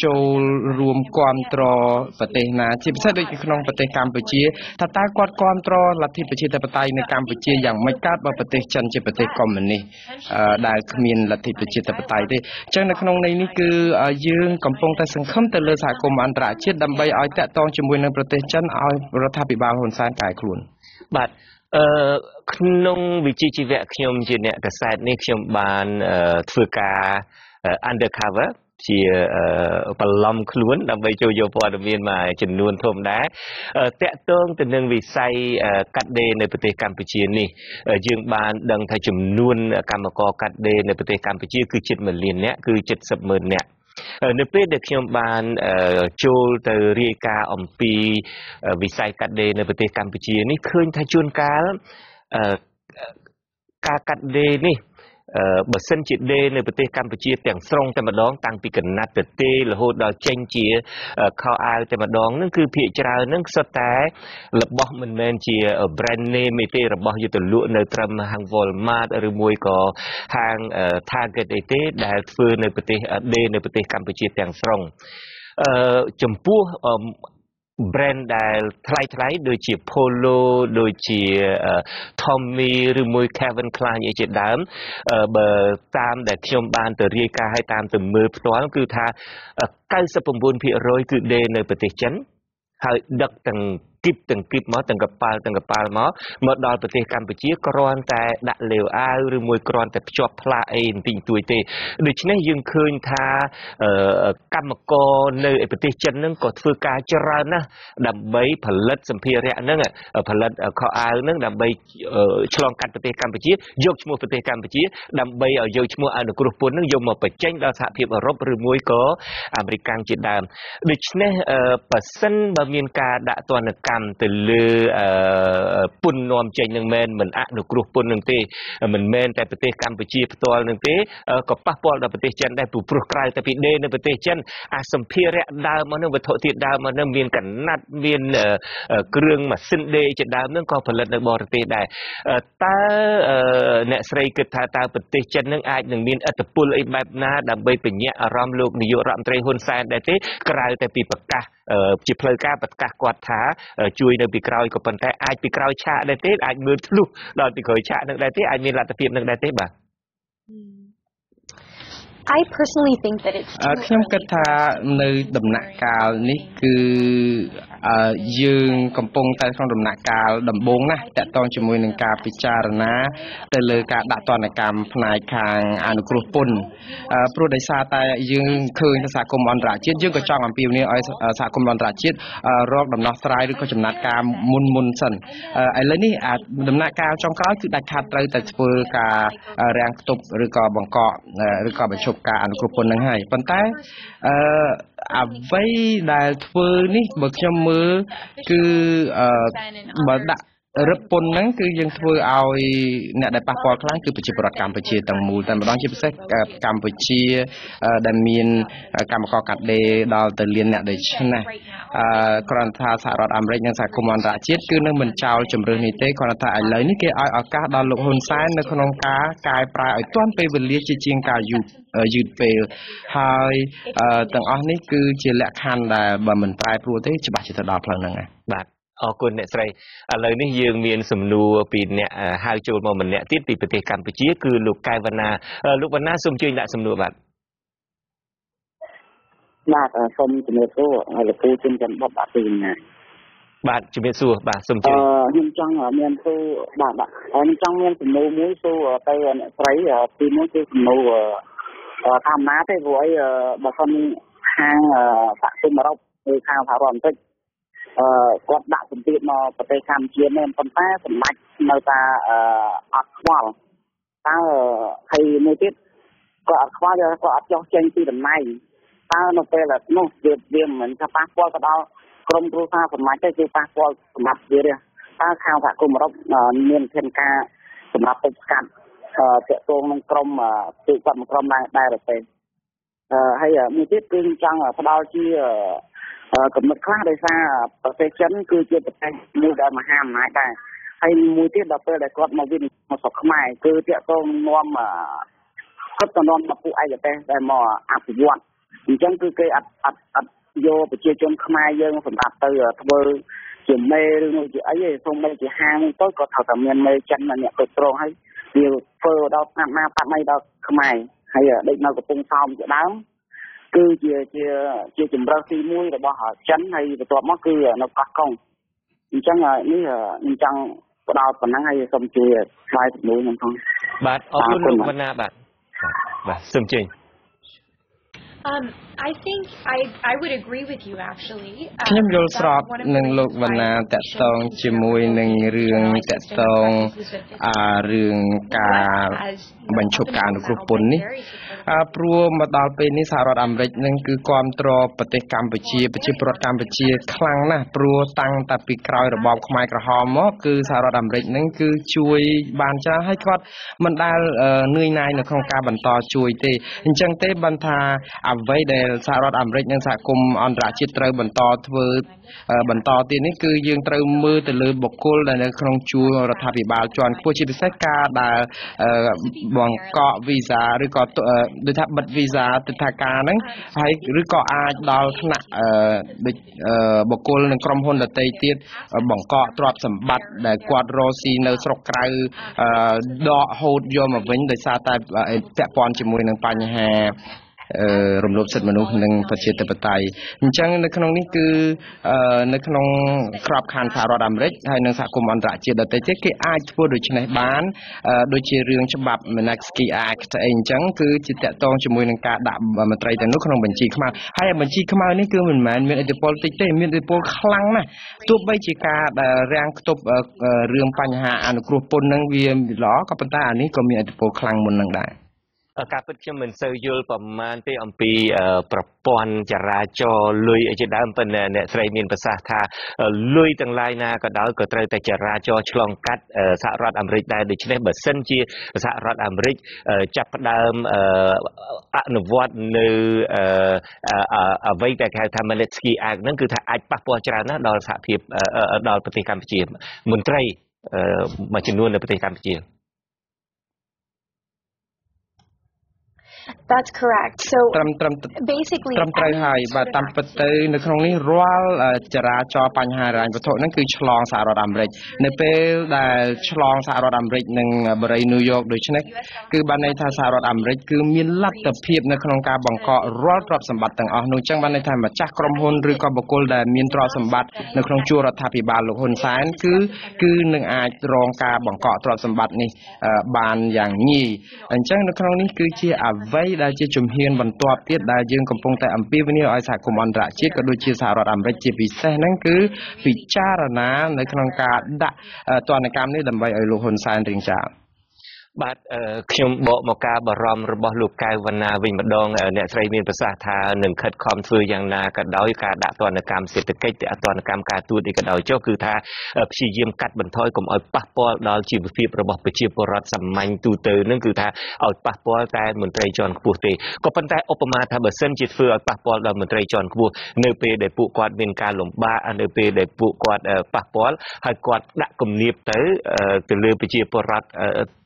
S2: ចូលរួមគ្រប់គ្រងប្រទេសណាជាពិសេសដូចក្នុងប្រទេសកម្ពុជាថាតើគាត់គ្រប់គ្រងលទ្ធិប្រជាធិបតេយ្យនៅកម្ពុជាយ៉ាងម៉េចកើតបើប្រទេសចិនជាប្រទេសកុម្មុយនីសដែលគ្មានលទ្ធិប្រជាធិបតេយ្យទេអញ្ចឹងនៅក្នុងន័យនេះគឺយើងកំពុងតែសង្ឃឹមទៅលើសហគមន៍អន្តរជាតិដើម្បីឲ្យតាក់ទងជាមួយនឹងប្រទេសចិនឲ្យរដ្ឋាភិបាលហ៊ុនសែនកែខ្លួន
S1: បាទក្នុងវិជ្ជាជីវៈខ្ញុំជាអ្នកកាសែតនេះខ្ញុំបានធ្វើការ undercover ជាបន្លំខ្លួនដើម្បីចូលយកព័ត៌មានមួយចំនួនធំដែរតាក់ទងទៅនឹងវិស័យកាត់ដេរនៅប្រទេសកម្ពុជានេះយើងបានដឹងថាចំនួនកម្មករកាត់ដេរនៅប្រទេសកម្ពុជាគឺជិត1លាននាក់គឺ70,000នាក់នៅពេលដែលខ្ញុំបានចូលទៅរាយការណ៍អំពីវិស័យកាត់ដេរនៅប្រទេសកម្ពុជានេះឃើញថាជួនកាលការកាត់ដេរនេះបើសិនជាដេរនៅប្រទេសកម្ពុជាទាំងស្រុងតែម្ដងតាំងពីកណាត់ទៅទេរហូតដល់ចេញជាខោអាវតែម្ដងហ្នឹងគឺភាគច្រើនហ្នឹងសុទ្ធតែរបស់មិនមែនជា brand name ទេរបស់យកទៅលក់នៅត្រឹមហាង Walmart ឬមួយក៏ហាង Target អីទេដែលធ្វើនៅប្រទេសដេរនៅប្រទេសកម្ពុជាទាំងស្រុងចំពោះbrand ដែលថ្លៃដូចជា Polo ដូចជា Tommy ឬមួយ Calvin Klein អីជាដើមបើតាមដែលខ្ញុំបានទៅរាយការណ៍ឲ្យតាមទៅមើលផ្ទាល់គឺថា 99% គឺដេរនៅប្រទេសចិនហើយដឹកទាំង គីបទាំងគីបមកទាំងកប៉ាល់មកដល់ប្រទេសកម្ពុជាគ្រាន់តែដាក់លាវអាវឬមួយគ្រាន់តែភ្ជាប់ផ្លាកអីបន្តិចទួយទេដូច្នេះយើងឃើញថាកម្មករនៅប្រទេសចិនហ្នឹងក៏ធ្វើការច្រើនណាស់ដើម្បីផលិតសម្ភារៈហ្នឹងផលិតខោអាវហ្នឹងដើម្បីឆ្លងកាត់ប្រទេសកម្ពុជាយកឈ្មោះប្រទេសកម្ពុជាដើម្បីឲ្យយកឈ្មោះអនុគ្រោះពន្ធហ្នឹងយកមកបញ្ចេញដល់សហភាពអឺរ៉ុបឬមួយក៏អាមេរិកជាដើមដូច្នេះប៉ះសិនបើមានការដាក់ទណ្ឌកម្មទៅលើពន្ធនាំចេញនឹងមិនអនុគ្រោះពន្ធនឹងទេមិនមែនតែប្រទេសកម្ពុជាផ្ទាល់នឹងទេក៏ប៉ះពាល់ដល់ប្រទេសចិនដែរព្រោះក្រៅតែពីដេនៅប្រទេសចិនអាសម្ភារៈដើមមកនឹងវត្ថុធាតុដើមមកនឹងមានកណាត់មានគ្រឿងម៉ាស៊ីនដេជាដើមនឹងក៏ផលិតនៅបរទេសដែរតើអ្នកស្រីគិតថាតើប្រទេសចិននឹងអាចនឹងមានឥទ្ធិពលអីបែបណាដើម្បីបញ្ញាក់អារម្មណ៍លោកនាយករដ្ឋមន្ត្រីហ៊ុនសែនដែរទេក្រៅតែពីប្រកាសជាផ្លូវការប្រកាសគាត់ថាជួយនៅពីក្រោយក៏ប៉ុន្តែអាចពីក្រោយឆាកដែរទេអាចមើលធ្លុះដល់ពីក្រោយឆាកនឹងដែរទេអាចមានលទ្ធភាពនឹងដែរទេបាទ
S7: I personally think that it's
S2: ខ្ញុំគិតថានៅដំណាក់កាលនេះគឺយើងកំពុងតែក្នុងដំណាក់កាលដំបូងណាស់តកតងជាមួយនឹងការពិចារណាទៅលើការដាក់ទណ្ឌកម្មផ្នែកខាងអនុគ្រោះពន្ធព្រោះដោយសារតែយើងឃើញថាសហគមន៍អន្តរជាតិយើងក៏ចង់អំពាវនាវឲ្យសហគមន៍អន្តរជាតិរកដំណោះស្រាយឬក៏ចំណាត់ការមុនសិនឥឡូវនេះដំណាក់កាលចុងក្រោយគឺដាច់ខាតត្រូវតែធ្វើការរាំងខ្ទប់ឬក៏បង្កកឬក៏បញ្ឈប់ការអនុគ្រោះពន្ធនឹងហើយប៉ុន្តែអ្វីដែលធ្វើនេះបើខ្ញុំមើលគឺបើដាក់រឹបពន្ធហ្នឹងគឺយើងធ្វើឲ្យអ្នកដែលប៉ះពាល់ខ្លាំងគឺប្រជាពលរដ្ឋកម្ពុជាទាំងមូលតែម្ដងជាពិសេសកម្ពុជាដែលមានកម្មករកាត់ដេរដល់ទៅលានអ្នកដូចនេះគ្រាន់ថាសហរដ្ឋអាមេរិកនិងសហគមន៍អន្តរជាតិគឺនឹងមិនចោលជំរឿននេះទេគ្រាន់តែឥឡូវនេះគេឲ្យឱកាសដល់លោកហ៊ុនសែននៅក្នុងការកែប្រែឲ្យទាន់ពេលវេលាជាជាងការយឺតពេលហើយទាំងអស់នេះគឺជាលក្ខខណ្ឌដែលបើមិនប្រែប្រួលទេច្បាស់ជាទៅដល់ផ្លូវហ្នឹងហើយ
S1: បាទអរគុណអ្នកស្រីឥឡូវនេះយើងមានសំណួរពីអ្នកហៅចូលមកម្នាក់ទៀតពីប្រទេសកម្ពុជាគឺលោកកែវវណ្ណាលោកវណ្ណាសូមជួយដាក់សំណួរបាទ
S6: សូមជំរាបសួរលោកពូជំរាបបបបាទពីណា
S1: បាទជំរាបសួរបាទសូមជួយ
S6: ខ្ញុំចង់មានសួរបាទខ្ញុំចង់មានសំណួរមួយសួរទៅអ្នកស្រីទីមួយគឺសំណួរធម្មតាទេព្រោះអីបើសិនខាងសហគមន៍អឺរ៉ុបឬខាងសហរដ្ឋអាមេរិកគាត់ដាក់សម្ពាធមកប្រទេសកម្ពុជាមែនប៉ុន្តែសម្ដេចនៅតែអត់ខ្វល់តើហើយមួយទៀតគាត់អត់ខ្វល់គាត់អត់ចោះចេញពីតំណែងតើនៅពេលនោះវាមិនថាប៉ះពាល់ទៅដល់ក្រមគ្រួសារសម្ដេចទេគឺប៉ះពាល់សម្រាប់វាទេតើខាងសហគមន៍អឺរ៉ុបមានវិធានការសម្រាប់ទប់ស្កាត់ទាក់ទងនឹងក្រមគឺគាត់មកក្រមដែរទេហើយមួយទៀតគឺចង់ផ្ដល់ជាកំណត់ខ្លះដោយសារប្រទេសចិនគឺជាប្រទេសមួយដែលមហាអំណាចដែរហើយមួយទៀតដល់ពេលដែលគាត់មកវិញមកស្រុកខ្មែរគឺតាក់ទងនាំគាត់ទៅនាំមកពួកឯកទេសដែលមកអភិវឌ្ឍអញ្ចឹងគឺគេអត់យកប្រជាជនខ្មែរយើងសម្រាប់ទៅធ្វើជាមេឬមួយជាអីទេសូម្បីជាហាងទៅក៏ត្រូវតែមានមេចិនអ្នកគ្រប់គ្រងហើយវាធ្វើដល់ស្នាប់ណាប៉ាត់ណៃដល់ខ្មែរហើយដូចនៅកំពង់សោមជាដើមគឺជាជំរើសទី1របស់ចិនហើយបន្ទាប់មកគឺនៅកោះកុងអញ្ចឹងនេះខ្ញុំចង់ផ្ដោតប៉ុណ្ណឹងហើយសូមជួយឆ្លើយជំនួយខ្ញុំផង
S1: បាទអរគុណលោកវណ្ណាបាទសូមជើញ
S7: I think I would agree with you actually
S2: ខ្ញុំយល់ស្របនឹងលោកវណ្ណាតកតងជាមួយនឹងរឿងតកតងរឿងការបញ្ឈប់ការអនុគ្រោះពន្ធនេះព្រោះមកដល់ពេលនេះសហរដ្ឋអាមេរិកនឹងគឺគ្រប់គ្រងប្រទេសកម្ពុជាប្រជាពលរដ្ឋកម្ពុជាខ្លាំងណាស់ព្រោះតាំងតែពីក្រោយរបបខ្មែរក្រហមមកគឺសហរដ្ឋអាមេរិកនឹងគឺជួយបានច្រើនហើយគាត់មិនដែលនឿយណាយនៅក្នុងការបន្តជួយទេអញ្ចឹងទេបានថាអ្វីដែលសហរដ្ឋអាមេរិកនិងសហគមន៍អន្តរជាតិត្រូវបន្តធ្វើបន្តទៀតនេះគឺយើងត្រូវមើលទៅលើបុគ្គលដែលនៅក្នុងជួររដ្ឋាភិបាលជាន់ខ្ពស់ជាពិសេសការដែលបង្កក់វីសាឬក៏ដូចថាបិទវីសាទិដ្ឋាការហ្នឹងហើយឬក៏អាចដល់ថ្នាក់ដូចបុគ្គលនិងក្រុមហ៊ុនដទៃទៀតបង្កក់ទ្រព្យសម្បត្តិដែលគាត់រកស៊ីនៅស្រុកក្រៅដកហូតយកមកវិញដោយសារតែពាក់ព័ន្ធជាមួយនឹងបញ្ហា រំលោភសិទ្ធិមនុស្សនិងប្រជាធិបតេយ្យអញ្ចឹងនៅក្នុងនេះគឺនៅក្នុងក្របខ័ណ្ឌសហរដ្ឋអាមេរិកហើយនិងសហគមន៍អន្តរជាតិដទៃទៀតគេអាចធ្វើដូច្នេះបានដូចជារឿងច្បាប់ Magnitsky Act អីអញ្ចឹងគឺជាតកតងជាមួយនឹងការដាក់មន្ត្រីទាំងនោះក្នុងបញ្ជីខ្មៅហើយបញ្ជីខ្មៅនេះគឺមិនមែនមានឥទ្ធិពលតិចទេមានឥទ្ធិពលខ្លាំងណាស់ទោះបីជាការរាំងខ្ទប់រឿងបញ្ហាអនុគ្រោះពន្ធនឹងវាល្អក៏ប៉ុន្តែអានេះក៏មានឥទ្ធិពលខ្លាំងមុននឹងដែរ
S1: ការពិតខ្ញុំមិនសូវយល់ប្រមាណទេអំពីប្រព័ន្ធចរាចរណ៍លុយជាដើមប៉ុន្តែអ្នកស្រីមានប្រសាសន៍ថាលុយទាំងឡាយណាក៏ដោយក៏ត្រូវតែចរាចរណ៍ឆ្លងកាត់សហរដ្ឋអាមេរិកដែរដូច្នេះបើសិនជាសហរដ្ឋអាមេរិកចាប់ផ្ដើមអនុវត្តនៅអ្វីដែលគេហៅថា Magnitsky Act ហ្នឹងគឺថាអាចប៉ះពាល់ច្រើនណាស់ដល់សហភាពដល់ប្រទេសកម្ពុជាមន្ត្រីមួយចំនួននៅប្រទេសកម្ពុជា
S7: That's correct. So
S2: basically ត្រឹមត្រូវហើយបាទតាមពិតទៅនៅក្នុងនេះរាល់ចរាចរណ៍បញ្ហាហិរញ្ញវត្ថុហ្នឹងគឺឆ្លងសហរដ្ឋអាមេរិកនៅពេលដែលឆ្លងសហរដ្ឋអាមេរិកនិងបរិយាញូវយ៉កដូច្នេះគឺបានន័យថាសហរដ្ឋអាមេរិកគឺមានលទ្ធភាពនៅក្នុងការបង្កករាល់ទ្រព្យសម្បត្តិទាំងអស់នោះអញ្ចឹងបានន័យថាម្ចាស់ក្រុមហ៊ុនឬក៏បុគ្គលដែលមានទ្រព្យសម្បត្តិនៅក្នុងជួររដ្ឋាភិបាលលោកហ៊ុនសែនគឺនឹងអាចរងការបង្កកទ្រព្យសម្បត្តិនេះបានយ៉ាងងាយអញ្ចឹងនៅក្នុងនេះគឺជាអ្វីដែលជាជំហានបន្ទាប់ទៀតដែលយើងកំពុងតែអំពាវនាវឲ្យសហគមន៍អន្តរជាតិក៏ដូចជាសហរដ្ឋអាមេរិកជាពិសេសហ្នឹងគឺពិចារណានៅក្នុងការដាក់ទណ្ឌកម្មនេះដើម្បីឲ្យលោកហ៊ុនសែនរៀងចាល
S1: បាទខ្ញុំបកមកការបារម្ភរបស់លោកកៅវណ្ណាវិញម្ដងអ្នកស្រីមានប្រសាសន៍ថានឹងខិតខំធ្វើយ៉ាងណាក៏ដោយការដាក់ទណ្ឌកម្មសេដ្ឋកិច្ចទណ្ឌកម្មការទូតនេះក៏ដោយចុះគឺថាព្យាយាមកាត់បន្ថយកុំឲ្យប៉ះពាល់ដល់ជីវភាពរបស់ប្រជាពលរដ្ឋសាមញ្ញទូទៅនឹងគឺថាឲ្យប៉ះពាល់តែមន្ត្រីជាន់ខ្ពស់ទេក៏ប៉ុន្តែឧបមាថាបើសិនជាធ្វើឲ្យប៉ះពាល់ដល់មន្ត្រីជាន់ខ្ពស់នៅពេលដែលពួកគាត់មានការលំបាកនៅពេលដែលពួកគាត់ប៉ះពាល់ហើយគាត់ដាក់គំនាបទៅលើប្រជាពលរដ្ឋ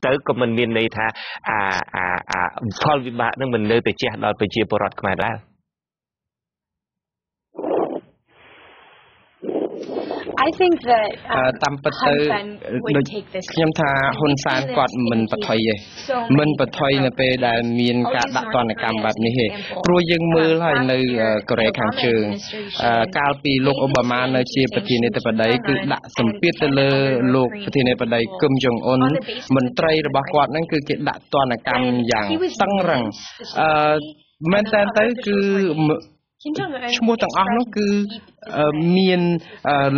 S1: ទៅក៏មិនមានន័យថាផលវិបាកនឹងមិននៅតែជះដល់ប្រជាពលរដ្ឋខ្មែរដែរ
S7: I think that
S2: តាមពិតទៅដូចខ្ញុំថាហ៊ុនសែនគាត់មិនបថុយទេមិនបថុយនៅពេលដែលមានការដាក់ទណ្ឌកម្មបែបនេះទេព្រោះយើងមើលហើយនៅកូរ៉េខាងជើងកាលពីលោកអូបាម៉ានៅជាប្រធានាធិបតីគឺដាក់សម្ពាធទៅលើលោកប្រធានាធិបតីគឹមចុងអ៊ុនមន្ត្រីរបស់គាត់ហ្នឹងគឺគេដាក់ទណ្ឌកម្មយ៉ាងតឹងរ៉ឹងមែនតើទៅគឺឈ្មោះទាំងអស់នោះគឺមាន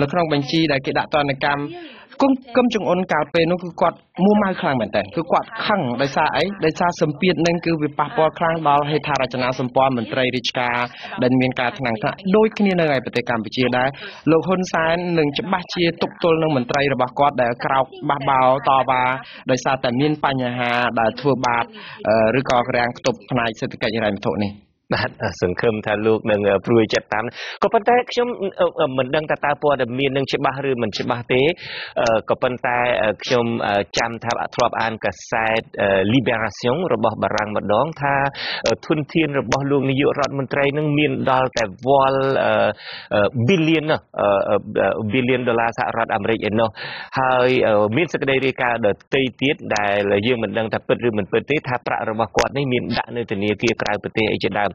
S2: នៅក្នុងបញ្ជីដែលគេដាក់ទណ្ឌកម្មគឹមចុងអ៊ុនកាលពេលនោះគឺគាត់មួម៉ៅខ្លាំងមែនតើគឺគាត់ខឹងដោយសារអីដោយសារសម្ពាធនឹងគឺវាប៉ះពាល់ខ្លាំងដល់ហេដ្ឋារចនាសម្ព័ន្ធមន្ត្រីរាជការដែលមានការថ្នាំងថ្នាក់ដូចគ្នានៅឯប្រទេសកម្ពុជាដែរលោកហ៊ុនសែននឹងច្បាស់ជាទប់ទល់នឹងមន្ត្រីរបស់គាត់ដែលក្រោកបះបោតវ៉ាដោយសារតែមានបញ្ហាដែលធ្វើបាបឬក៏រាំងខ្ទប់ផ្នែកសេដ្ឋកិច្ចហិរញ្ញវត្ថុនេះ
S1: បាទសង្ឃឹមថាលោកនឹងព្រួយចិត្តតាមក៏ប៉ុន្តែខ្ញុំមិនដឹងថាតើព័ត៌មាននឹងច្បាស់ឬមិនច្បាស់ទេក៏ប៉ុន្តែខ្ញុំចាំថាធ្លាប់អានកាសែត Libération របស់បារាំងម្ដងថាធនធានរបស់លោកនាយករដ្ឋមន្ត្រីនឹងមានដល់តែវល់billionដុល្លារសហរដ្ឋអាមេរិកឯនោះហើយមានសេចក្តីរាយការណ៍ដទៃទៀតដែលយើងមិនដឹងថាពិតឬមិនពិតទេថាប្រាក់របស់គាត់នេះមានដាក់នៅធនាគារក្រៅប្រទេសអីជាដើម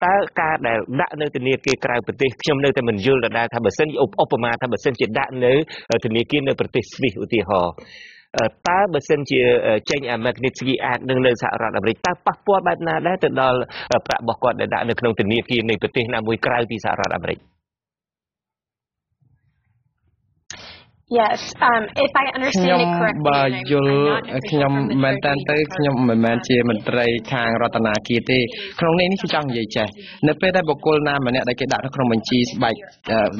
S1: តើការដែលដាក់នៅធនាគារក្រៅប្រទេសខ្ញុំនៅតែមិនយល់ដដែលថាបើសិនឧបមាថាបើសិនជាដាក់នៅធនាគារនៅប្រទេសស្វីសឧទាហរណ៍តើបើសិនជាចេញ Magnitsky Act នឹងនៅសហរដ្ឋអាមេរិកតើប៉ះពាល់បែបណាដែរទៅដល់ប្រាក់របស់គាត់ដែលដាក់នៅក្នុងធនាគារនៃប្រទេសណាមួយក្រៅពីសហរដ្ឋអាមេរិក
S7: Yes, if I understand it correctly,
S2: បើយល់ខ្ញុំមែនតើទៅខ្ញុំមិនមែនជាមន្ត្រីខាងរដ្ឋាភិបាលទេក្នុងនេះគឺចង់និយាយចេះនៅពេលដែលបុគ្គលណាម្នាក់ដែលគេដាក់នៅក្នុងបញ្ជីស្បែក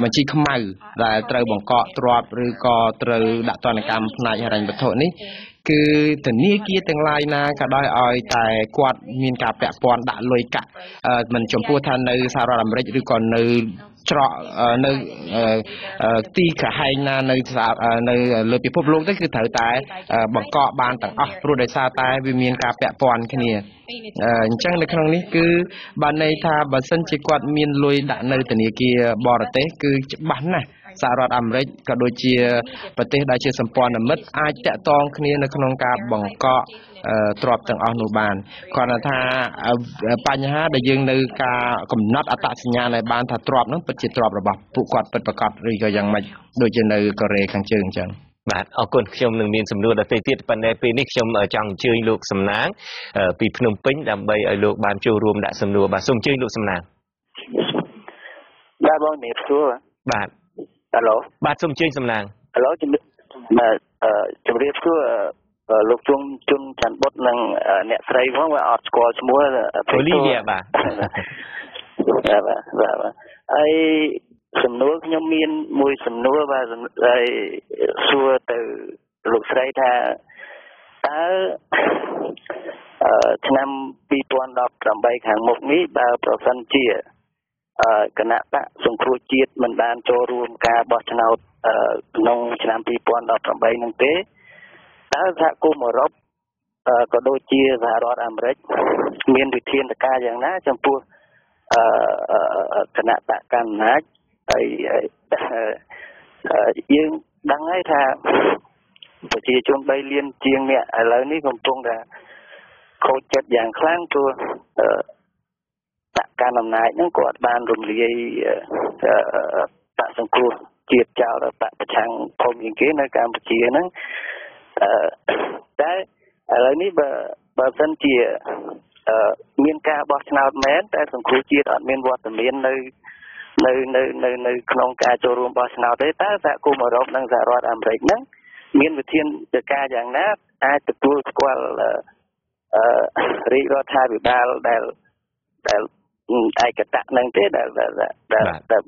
S2: បញ្ជីខ្មៅដែលត្រូវបង្កកទ្រព្យឬក៏ត្រូវដាក់ទណ្ឌកម្មផ្នែកហិរញ្ញវត្ថុនេះគឺធនាគារទាំងឡាយណាក៏ដោយឲ្យតែគាត់មានការពាក់ព័ន្ធដាក់លុយកាក់មិនចំពោះថានៅសហរដ្ឋអាមេរិកឬក៏នៅច្រកនៅទីក្រហែងណានៅលើពិភពលោកទៅគឺត្រូវតែបង្កកបានទាំងអស់ព្រោះដោយសារតែវាមានការពាក់ព័ន្ធគ្នាអញ្ចឹងនៅក្នុងនេះគឺបានន័យថាបើសិនជាគាត់មានលុយដាក់នៅធនាគារបរទេសគឺច្បាស់ណាស់ សហរដ្ឋអាមេរិកក៏ដូចជាប្រទេសដែលជាសម្ព័ន្ធមិត្តអាចតាក់ទងគ្នានៅក្នុងការបង្កក់ទ្របទាំងអស់នោះបានគាត់ថាបញ្ហាដែលយើងនៅការកំណត់អត្តសញ្ញាណឲ្យបានថាទ្របនោះពិតជាទ្របរបស់ពួកគាត់ពិតប្រាកដឬក៏យ៉ាងម៉េចដូចជានៅកូរ៉េខាងជើងអញ្ចឹង
S1: បាទអរគុណខ្ញុំនឹងមានសំណួរដទៃទៀតប៉ុន្តែពេលនេះខ្ញុំចង់អញ្ជើញលោកសំណាងពីភ្នំពេញដើម្បីឲ្យលោកបានចូលរួមដាក់សំណួរបាទសូមអញ្ជើញលោកសំណាង
S6: បាទបងជំរាបសួរ
S1: បាទ
S6: ហេឡូ
S1: បាទសូមអញ្ជើញសំណាង
S6: ហេឡូជំរាបសួរលោកជុំជុនច័ន្ទបុតនិងអ្នកស្រីផងវាអត់ស្គាល់ឈ្មោះ
S1: អូលីវីបាទ
S6: ហើយសំណួរខ្ញុំមានមួយសំណួរបាទហើយសួរទៅលោកស្រីថាតើឆ្នាំ2018ខាងមុខនេះបើប្រសិនជាគណៈបកសង្គ្រោះជាតិមិនបានចូលរួមការបោះឆ្នោតក្នុងឆ្នាំ2018នោះទេតើសហគមន៍អឺរ៉ុបក៏ដូចជាសហរដ្ឋអាមេរិកមានវិធានការយ៉ាងណាចំពោះគណៈបកកណ្ដាលអំណាចហើយយើងដឹងហើយថាប្រជាជន3លានជាងអ្នកឥឡូវនេះកំពុងតែខូចចិត្តយ៉ាងខ្លាំងព្រោះបកកណ្ដាលអំណាចហ្នឹងគាត់បានរំលាយបកសង្គ្រោះជាតិចោលដល់បកប្រឆាំងធំជាងគេនៅកម្ពុជាហ្នឹងតែឥឡូវនេះបើសិនជាមានការបោះឆ្នោតមែនតែសង្គ្រោះជាតិអត់មានវត្តមាននៅក្នុងការចូលរួមបោះឆ្នោតទេតើសហគមន៍អឺរ៉ុបនិងសហរដ្ឋអាមេរិកហ្នឹងមានវិធានការយ៉ាងណាអាចទទួលស្គាល់រាជរដ្ឋាភិបាលដែលឯកតៈនឹងទេដែល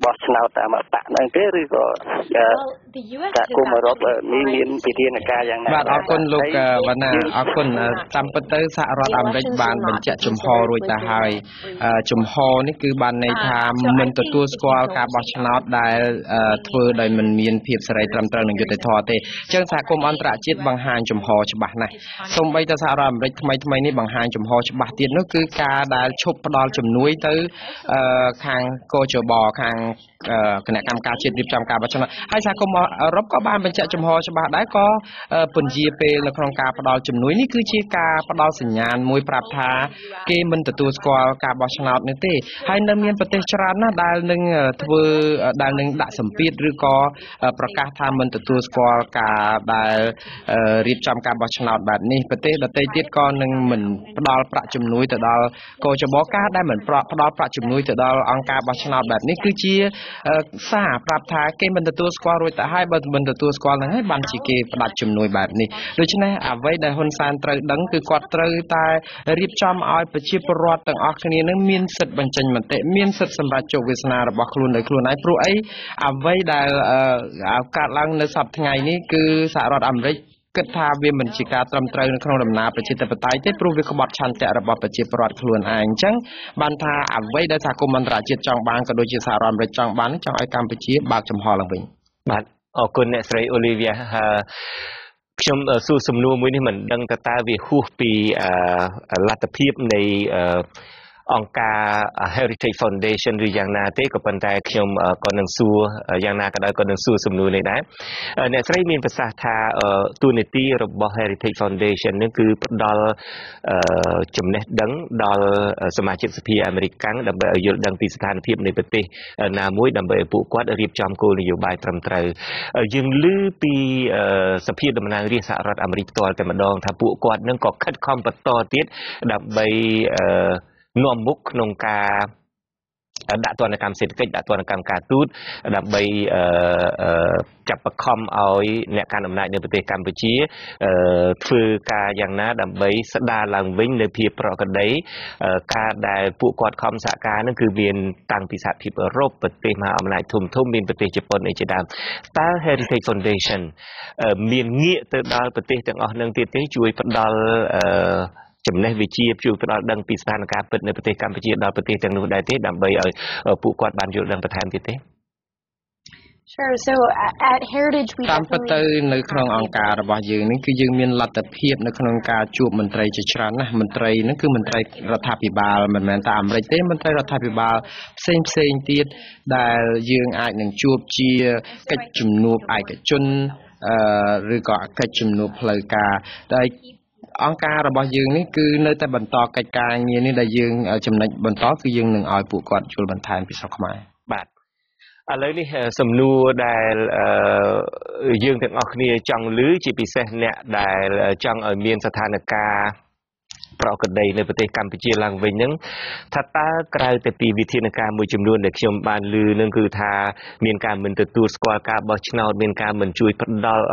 S6: បោះឆ្នោតតាមបកនឹងទេឬក៏សហគមន៍អឺរ៉ុបមានវិធានការយ៉ាងណា
S2: បាទអរគុណលោកវណ្ណាអរគុណតាមពិតទៅសហរដ្ឋអាមេរិកបានបញ្ជាក់ជំហររួចទៅហើយជំហរនេះគឺបានន័យថាមិនទទួលស្គាល់ការបោះឆ្នោតដែលធ្វើដោយមិនមានភាពសេរីត្រឹមត្រូវនិងយុត្តិធម៌ទេអញ្ចឹងសហគមន៍អន្តរជាតិបង្ហាញជំហរច្បាស់ណាស់សូម្បីតែសហរដ្ឋអាមេរិកថ្មីនេះបង្ហាញជំហរច្បាស់ទៀតនោះគឺការដែលឈប់ផ្ដល់ជំនួយទៅខាងកោជបខាងគណៈកម្មការជាតិរៀបចំការបោះឆ្នោតហើយសហគមន៍អឺរ៉ុបក៏បានបញ្ជាក់ចំហច្បាស់ដែរក៏ពន្យាពេលនៅក្នុងការផ្ដល់ជំនួយនេះគឺជាការផ្ដល់សញ្ញាណមួយប្រាប់ថាគេមិនទទួលស្គាល់ការបោះឆ្នោតនេះទេហើយនៅមានប្រទេសច្រើនណាស់ដែលនឹងដាក់សម្ពាធឬក៏ប្រកាសថាមិនទទួលស្គាល់ការដែលរៀបចំការបោះឆ្នោតបែបនេះប្រទេសដទៃទៀតក៏នឹងមិនផ្ដល់ប្រាក់ជំនួយទៅដល់កោជបការដែលមិនផ្ដល់ប្រាក់ជំនួយទៅដល់អង្គការបោះឆ្នោតបែបនេះគឺជាសារប្រាប់ថាគេមិនទទួលស្គាល់រួចទៅហើយបើមិនទទួលស្គាល់ហ្នឹងហើយបានជាគេផ្ដាច់ជំនួយបែបនេះដូច្នេះអ្វីដែលហ៊ុនសែនត្រូវដឹងគឺគាត់ត្រូវតែរៀបចំឲ្យប្រជាពលរដ្ឋទាំងអស់គ្នានឹងមានសិទ្ធិបញ្ចេញមតិមានសិទ្ធិសម្រាប់ជោគវាសនារបស់ខ្លួនដោយខ្លួនឯងព្រោះអីអ្វីដែលកើតឡើងនៅសប្តាហ៍ថ្ងៃនេះគឺសហរដ្ឋអាមេរិកគិតថាវាមិនជាការត្រឹមត្រូវនៅក្នុងដំណើរប្រជាធិបតេយ្យទេព្រោះវាក្បត់ឆន្ទៈរបស់ប្រជាពលរដ្ឋខ្លួនឯងអញ្ចឹងបានថាអ្វីដែលសហគមន៍អន្តរជាតិចង់បានក៏ដូចជាសហរដ្ឋអាមេរិកចង់បានចង់ឲ្យកម្ពុជាបើកចំហឡើងវិញ
S1: បាទអរគុណអ្នកស្រីអូលីវីខ្ញុំសួរសំណួរមួយនេះមិនដឹងតើវាហួសពីលទ្ធភាពនៃអង្គការ Heritage Foundation ឬយ៉ាងណាទេក៏ប៉ុន្តែខ្ញុំក៏នឹងសួរយ៉ាងណាក៏ដោយក៏នឹងសួរសំណួរនេះដែរអ្នកស្រីមានប្រសាសន៍ថាតួនាទីរបស់ Heritage Foundation នេះគឺផ្ដល់ចំណេះដឹងដល់សមាជិកសភាអាមេរិកកាំងដើម្បីឲ្យយល់ដឹងពីស្ថានភាពនៃប្រទេសណាមួយដើម្បីឲ្យពួកគាត់រៀបចំគោលនយោបាយត្រឹមត្រូវយើងឮពីសភាតំណាងរាស្ត្រសហរដ្ឋអាមេរិកផ្ទាល់តែម្ដងថាពួកគាត់នឹងក៏ខិតខំបន្តទៀតដើម្បីនាំមុខក្នុងការដាក់ទណ្ឌកម្មសេដ្ឋកិច្ចដាក់ទណ្ឌកម្មការទូតដើម្បីចាប់បង្ខំឲ្យអ្នកកាន់អំណាចនៅប្រទេសកម្ពុជាធ្វើការយ៉ាងណាដើម្បីស្ដារឡើងវិញនៅភាពប្រក្រតីការដែលពួកគាត់ខំសហការនឹងគឺមានតាំងពីសហភាពអឺរ៉ុបប្រទេសមហាអំណាចធំមានប្រទេសជប៉ុនអីជាដើមតើ Heritage Foundation មានងាកទៅដល់ប្រទេសទាំងអស់នឹងទៀតទេជួយផ្ដល់ចំណេះវិជ្ជាជួយផ្ដល់ដឹងពីស្ថានភាពពិតនៅប្រទេសកម្ពុជាដល់ប្រទេសទាំងនោះដែរទេដើម្បីឲ្យពួកគាត់បានយល់ដឹងបន្ថែមទៀតទេ
S7: Sure. So at Heritage we
S2: តាមពិតទៅនៅក្នុងអង្គការរបស់យើងនេះគឺយើងមានលទ្ធភាពនៅក្នុងការជួបមន្ត្រីជាច្រើនណាស់មន្ត្រីហ្នឹងគឺមន្ត្រីរដ្ឋាភិបាលមិនមែនតែអាមេរិកទេមន្ត្រីរដ្ឋាភិបាលផ្សេងទៀតដែលយើងអាចនឹងជួបជាកិច្ចជំនួបឯកជនឬក៏កិច្ចជំនួបផ្លូវការដែលអង្គការរបស់យើងនេះគឺនៅតែបន្តកិច្ចការងារនេះដែលយើងចំណុចបន្តគឺយើងនឹងឲ្យពួកគាត់ជួយបន្ថែមពីស្រុកខ្មែរ
S1: បាទឥឡូវនេះសំណួរដែលយើងទាំងអស់គ្នាចង់ឮជាពិសេសអ្នកដែលចង់ឲ្យមានស្ថានភាពប្រកបដីនៅប្រទេសកម្ពុជាឡើងវិញហ្នឹងថាតើក្រៅតែពីវិធានការមួយចំនួនដែលខ្ញុំបានឮនឹងគឺថាមានការមិនទទួលស្គាល់ការបោះឆ្នោតមានការមិនជួយផ្ដល់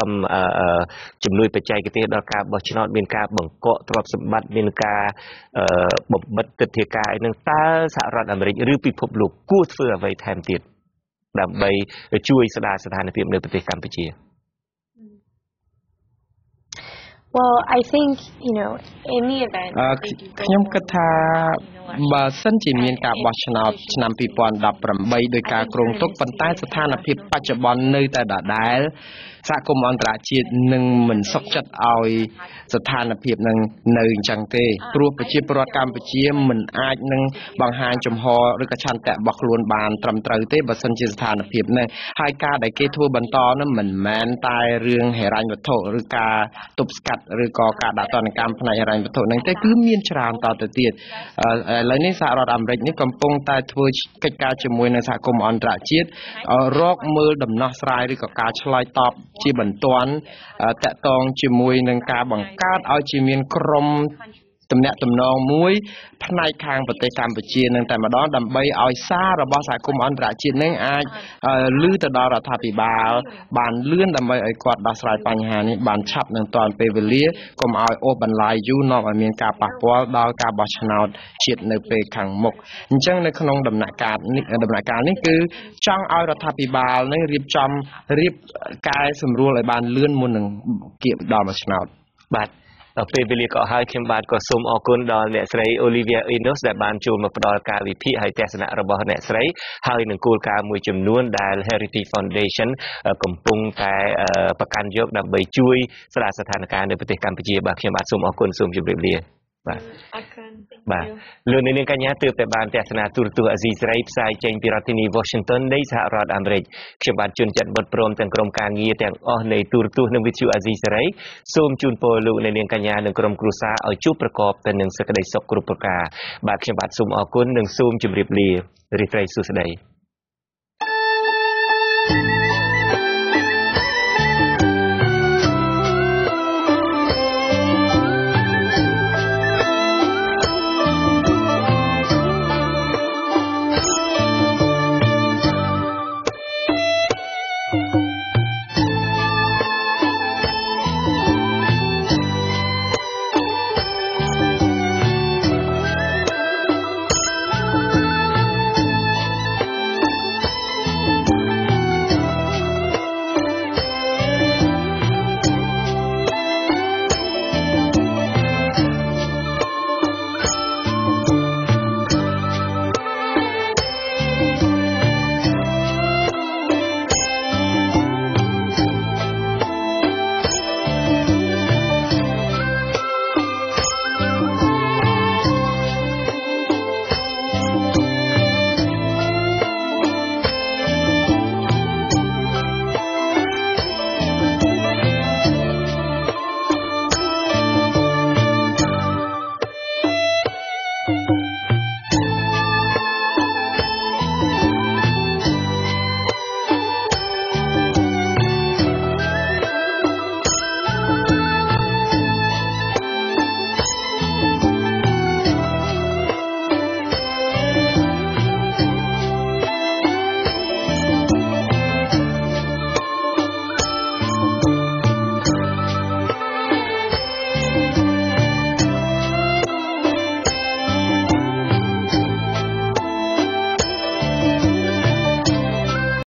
S1: ជំនួយបច្ចេកទេសដល់ការបោះឆ្នោតមានការបង្កក់ទ្រព្យសម្បត្តិមានការបំបិទទិដ្ឋាការអីហ្នឹងតើសហរដ្ឋអាមេរិកឬពិភពលោកគួរធ្វើអ្វីថែមទៀតដើម្បីជួយស្ដារស្ថានភាពនៅប្រទេសកម្ពុជា
S7: Well, I think, in the event
S2: ខ្ញុំគិតថាបើសិនជាមានការបោះឆ្នោតឆ្នាំ2018ដោយការគ្រោងទុកប៉ុន្តែស្ថានភាពបច្ចុប្បន្ននៅតែដដែលសហគមន៍អន្តរជាតិនឹងមិនសុខចិត្តឲ្យស្ថានភាពនឹងនៅអញ្ចឹងទេព្រោះប្រជាពលរដ្ឋកម្ពុជាមិនអាចនឹងបង្ហាញចំហឬក៏ឆន្ទៈរបស់ខ្លួនបានត្រឹមត្រូវទេបើសិនជាស្ថានភាពនេះហើយការដែលគេធ្វើបន្តនោះមិនមែនតែរឿងហិរញ្ញវត្ថុឬការទប់ស្កាត់ឬក៏ការដាក់ទណ្ឌកម្មផ្នែកហិរញ្ញវត្ថុហ្នឹងទេគឺមានច្រើនតទៅទៀតឥឡូវនេះសហរដ្ឋអាមេរិកនេះកំពុងតែធ្វើកិច្ចការជាមួយនឹងសហគមន៍អន្តរជាតិរកមើលដំណោះស្រាយឬក៏ការឆ្លើយតបជាបន្ទាន់តាក់ទងជាមួយនឹងការបង្កើតឲ្យជាមានក្រុមទំនាក់ទំនងមួយផ្នែកខាងប្រទេសកម្ពុជានឹងតែម្ដងដើម្បីឲ្យសាររបស់សហគមន៍អន្តរជាតិនឹងអាចលឺទៅដល់រដ្ឋាភិបាលបានលឿនដើម្បីឲ្យគាត់ដោះស្រាយបញ្ហានេះបានឆាប់នឹងទាន់ពេលវេលាកុំឲ្យអូសបន្លាយយូរនាំឲ្យមានការប៉ះពាល់ដល់ការបោះឆ្នោតជាតិនៅពេលខាងមុខអញ្ចឹងនៅក្នុងដំណាក់កាលនេះគឺចង់ឲ្យរដ្ឋាភិបាលនឹងរៀបកែសម្រួលឲ្យបានលឿនមុននឹងគៀបដល់មួយឆ្នោត
S1: បាទពេលវេលាក៏ហើយខ្ញុំបាទក៏សូមអរគុណដល់អ្នកស្រី Olivia Enos ដែលបានចូលមកផ្ដល់ការវិភាគហើយទស្សនៈរបស់អ្នកស្រីហើយនឹងគោលការណ៍មួយចំនួនដែល Heritage Foundation កំពុងតែប្រកាន់យកដើម្បីជួយស្ដារស្ថានភាពនៅប្រទេសកម្ពុជាបាទខ្ញុំបាទសូមអរគុណសូមជម្រាបលាបាទបាទលោកនាងកញ្ញាទើបតែបានទស្សនាទូរទស្សន៍អាស៊ីសេរីផ្សាយចេញពីរដ្ឋធានី Washington នៃសហរដ្ឋអាមេរិកខ្ញុំបាទជួនចាត់បុតព្រមទាំងក្រុមការងារទាំងអស់នៃទូរទស្សន៍និងវិទ្យុអាស៊ីសេរីសូមជូនពរលោកនាងកញ្ញានិងក្រុមគ្រួសារឲ្យជួបប្រកបតែនឹងសេចក្តីសុខគ្រប់ប្រការបាទខ្ញុំបាទសូមអរគុណនិងសូមជម្រាបលារីករាយសួស្តី